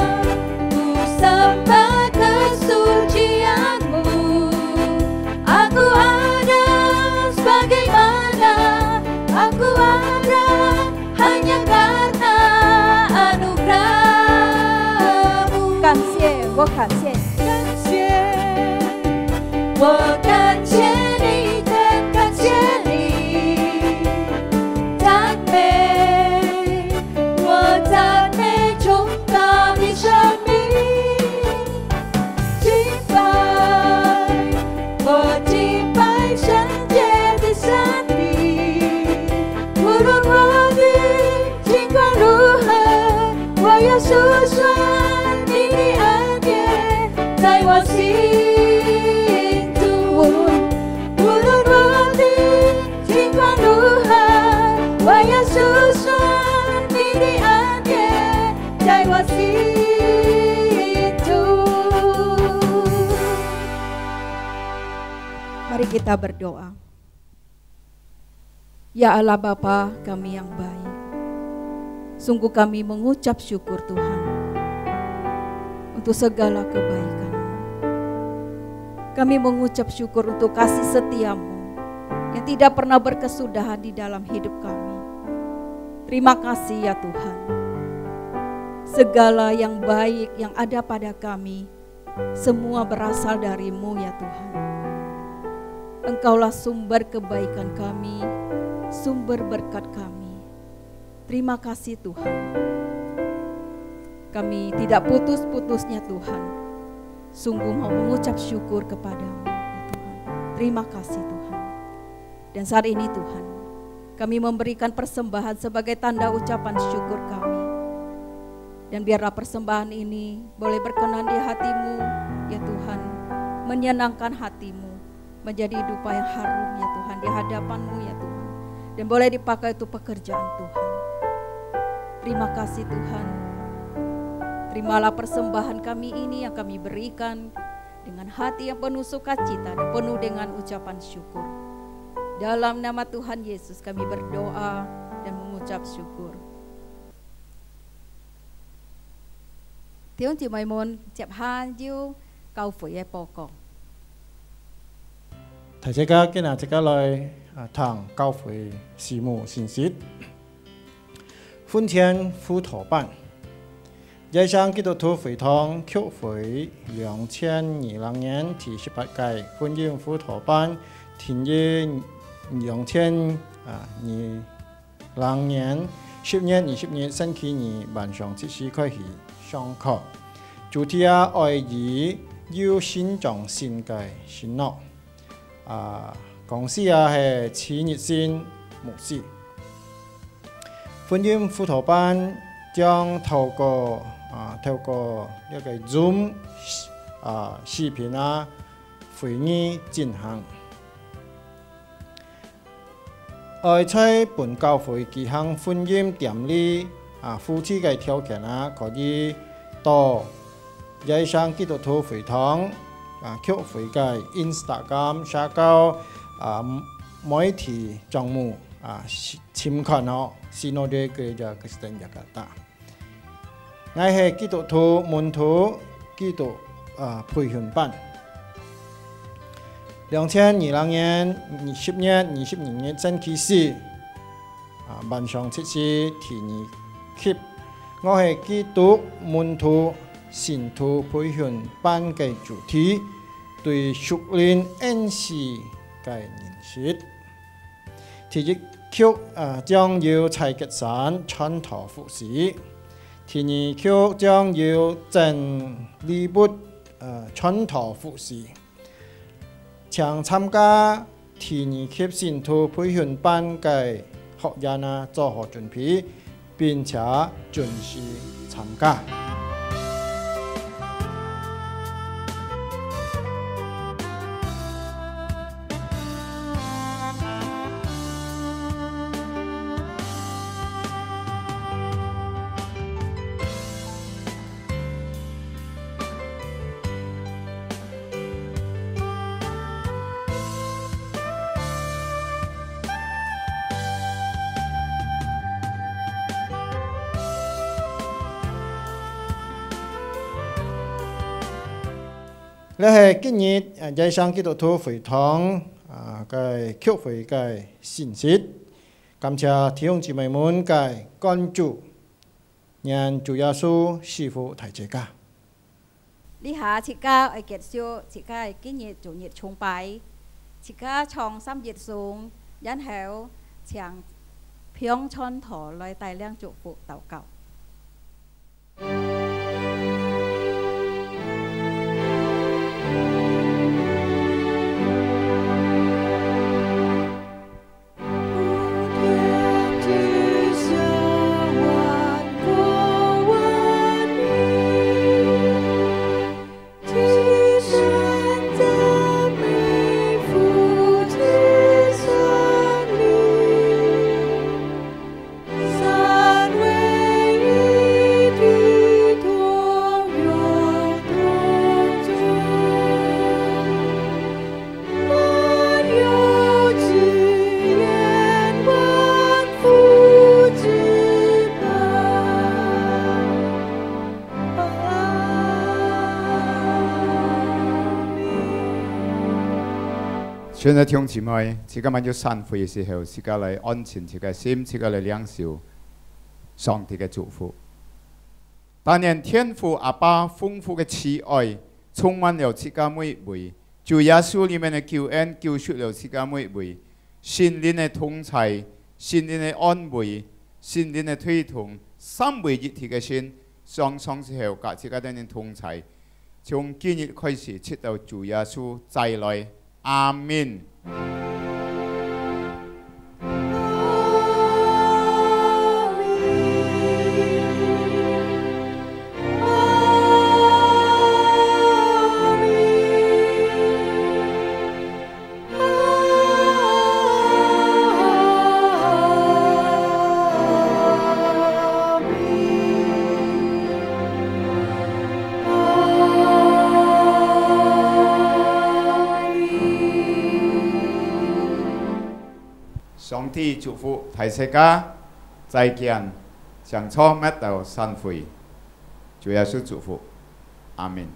ku sembah kesucianmu. Aku ada sebagaimana aku ada hanya karena anugerah-Mu. 感谢，我感谢。感谢，我感谢你，真感谢你，赞美，我赞美崇高的生命，敬拜，我敬拜圣洁的上帝，无论我的情况如何，我要诉说你的恩典在我心中。无论我的情况如何，我要诉说你的恩典在我心中。 Mari kita berdoa. Ya Allah Bapa kami yang baik, sungguh kami mengucap syukur Tuhan untuk segala kebaikan. Kami mengucap syukur untuk kasih setia-Mu yang tidak pernah berkesudahan di dalam hidup kami. Terima kasih ya Tuhan. Segala yang baik yang ada pada kami, semua berasal dari-Mu ya Tuhan. Engkaulah sumber kebaikan kami, sumber berkat kami. Terima kasih Tuhan. Kami tidak putus-putusnya Tuhan, sungguh mau mengucap syukur kepadamu ya Tuhan. Terima kasih Tuhan. Dan saat ini Tuhan, kami memberikan persembahan sebagai tanda ucapan syukur kami. Dan biarlah persembahan ini boleh berkenan di hati-Mu ya Tuhan, menyenangkan hati-Mu, menjadi hidup yang harum ya Tuhan di hadapan-Mu ya Tuhan. Dan boleh dipakai untuk pekerjaan Tuhan. Terima kasih Tuhan. Terimalah persembahan kami ini yang kami berikan dengan hati yang penuh sukacita dan penuh dengan ucapan syukur. Dalam nama Tuhan Yesus kami berdoa dan mengucap syukur. Tiong chị mày muốn chẹp han diêu câu phổi ai bò cỏ. Thầy chế các cái nào chế các lời thằng cao phổi xì mù xin xít. Phun thiên phu thổ bạn. Giai sang kỹ thuật phổi thong khiếu phổi 2025年第18屆歡迎夫陀班田野2020年10月20日星期二晚上7時開始上課，主題愛以要先長先嘅先咯。講師係此熱線牧師。歡迎夫陀班將透過一個 Zoom 視頻會議進行。愛在本教會舉行歡迎典禮夫妻嘅條件可以到耶上基督徒會堂曲回介 Instagram 社交媒體賬目參看哦，Sinode Gereja Kristen Jakarta。我係基督徒門徒基督培訓班。2020年10月22日星期四，晚上7時第2期，我係基督門徒信徒培訓班嘅主題，對屬靈恩賜嘅認識。第一曲將要蔡吉山傳道服事，第二曲將要鄭利砵傳道服事。請參加第二期信徒培訓班嘅學員做好準備，並且準時參加。你係今日在上基督徒會堂嘅曲會嘅信息，感謝弟兄姊妹們嘅關注，讓主耶穌賜福大家。呢下切家ไอเกตซิว切家ไอ今日主日崇拜，切家創3熱送，然後請平傳陀來帶領祝福禱告。親愛的弟兄姊妹，自家晚要散會嘅時候，自家嚟安靜自己心，自家嚟領受上帝嘅祝福。但願天父阿爸豐富嘅慈愛，充滿了自家每位，主耶穌裏面嘅救恩，救贖了自家每位，聖靈嘅同在，聖靈嘅安慰，聖靈嘅推動，三位一體嘅心，雙雙之後，各自家都能同在。從今日開始，直到主耶穌再來。阿們。上帝祝福大家，再見，上初乜到散會，主耶穌祝福，阿們。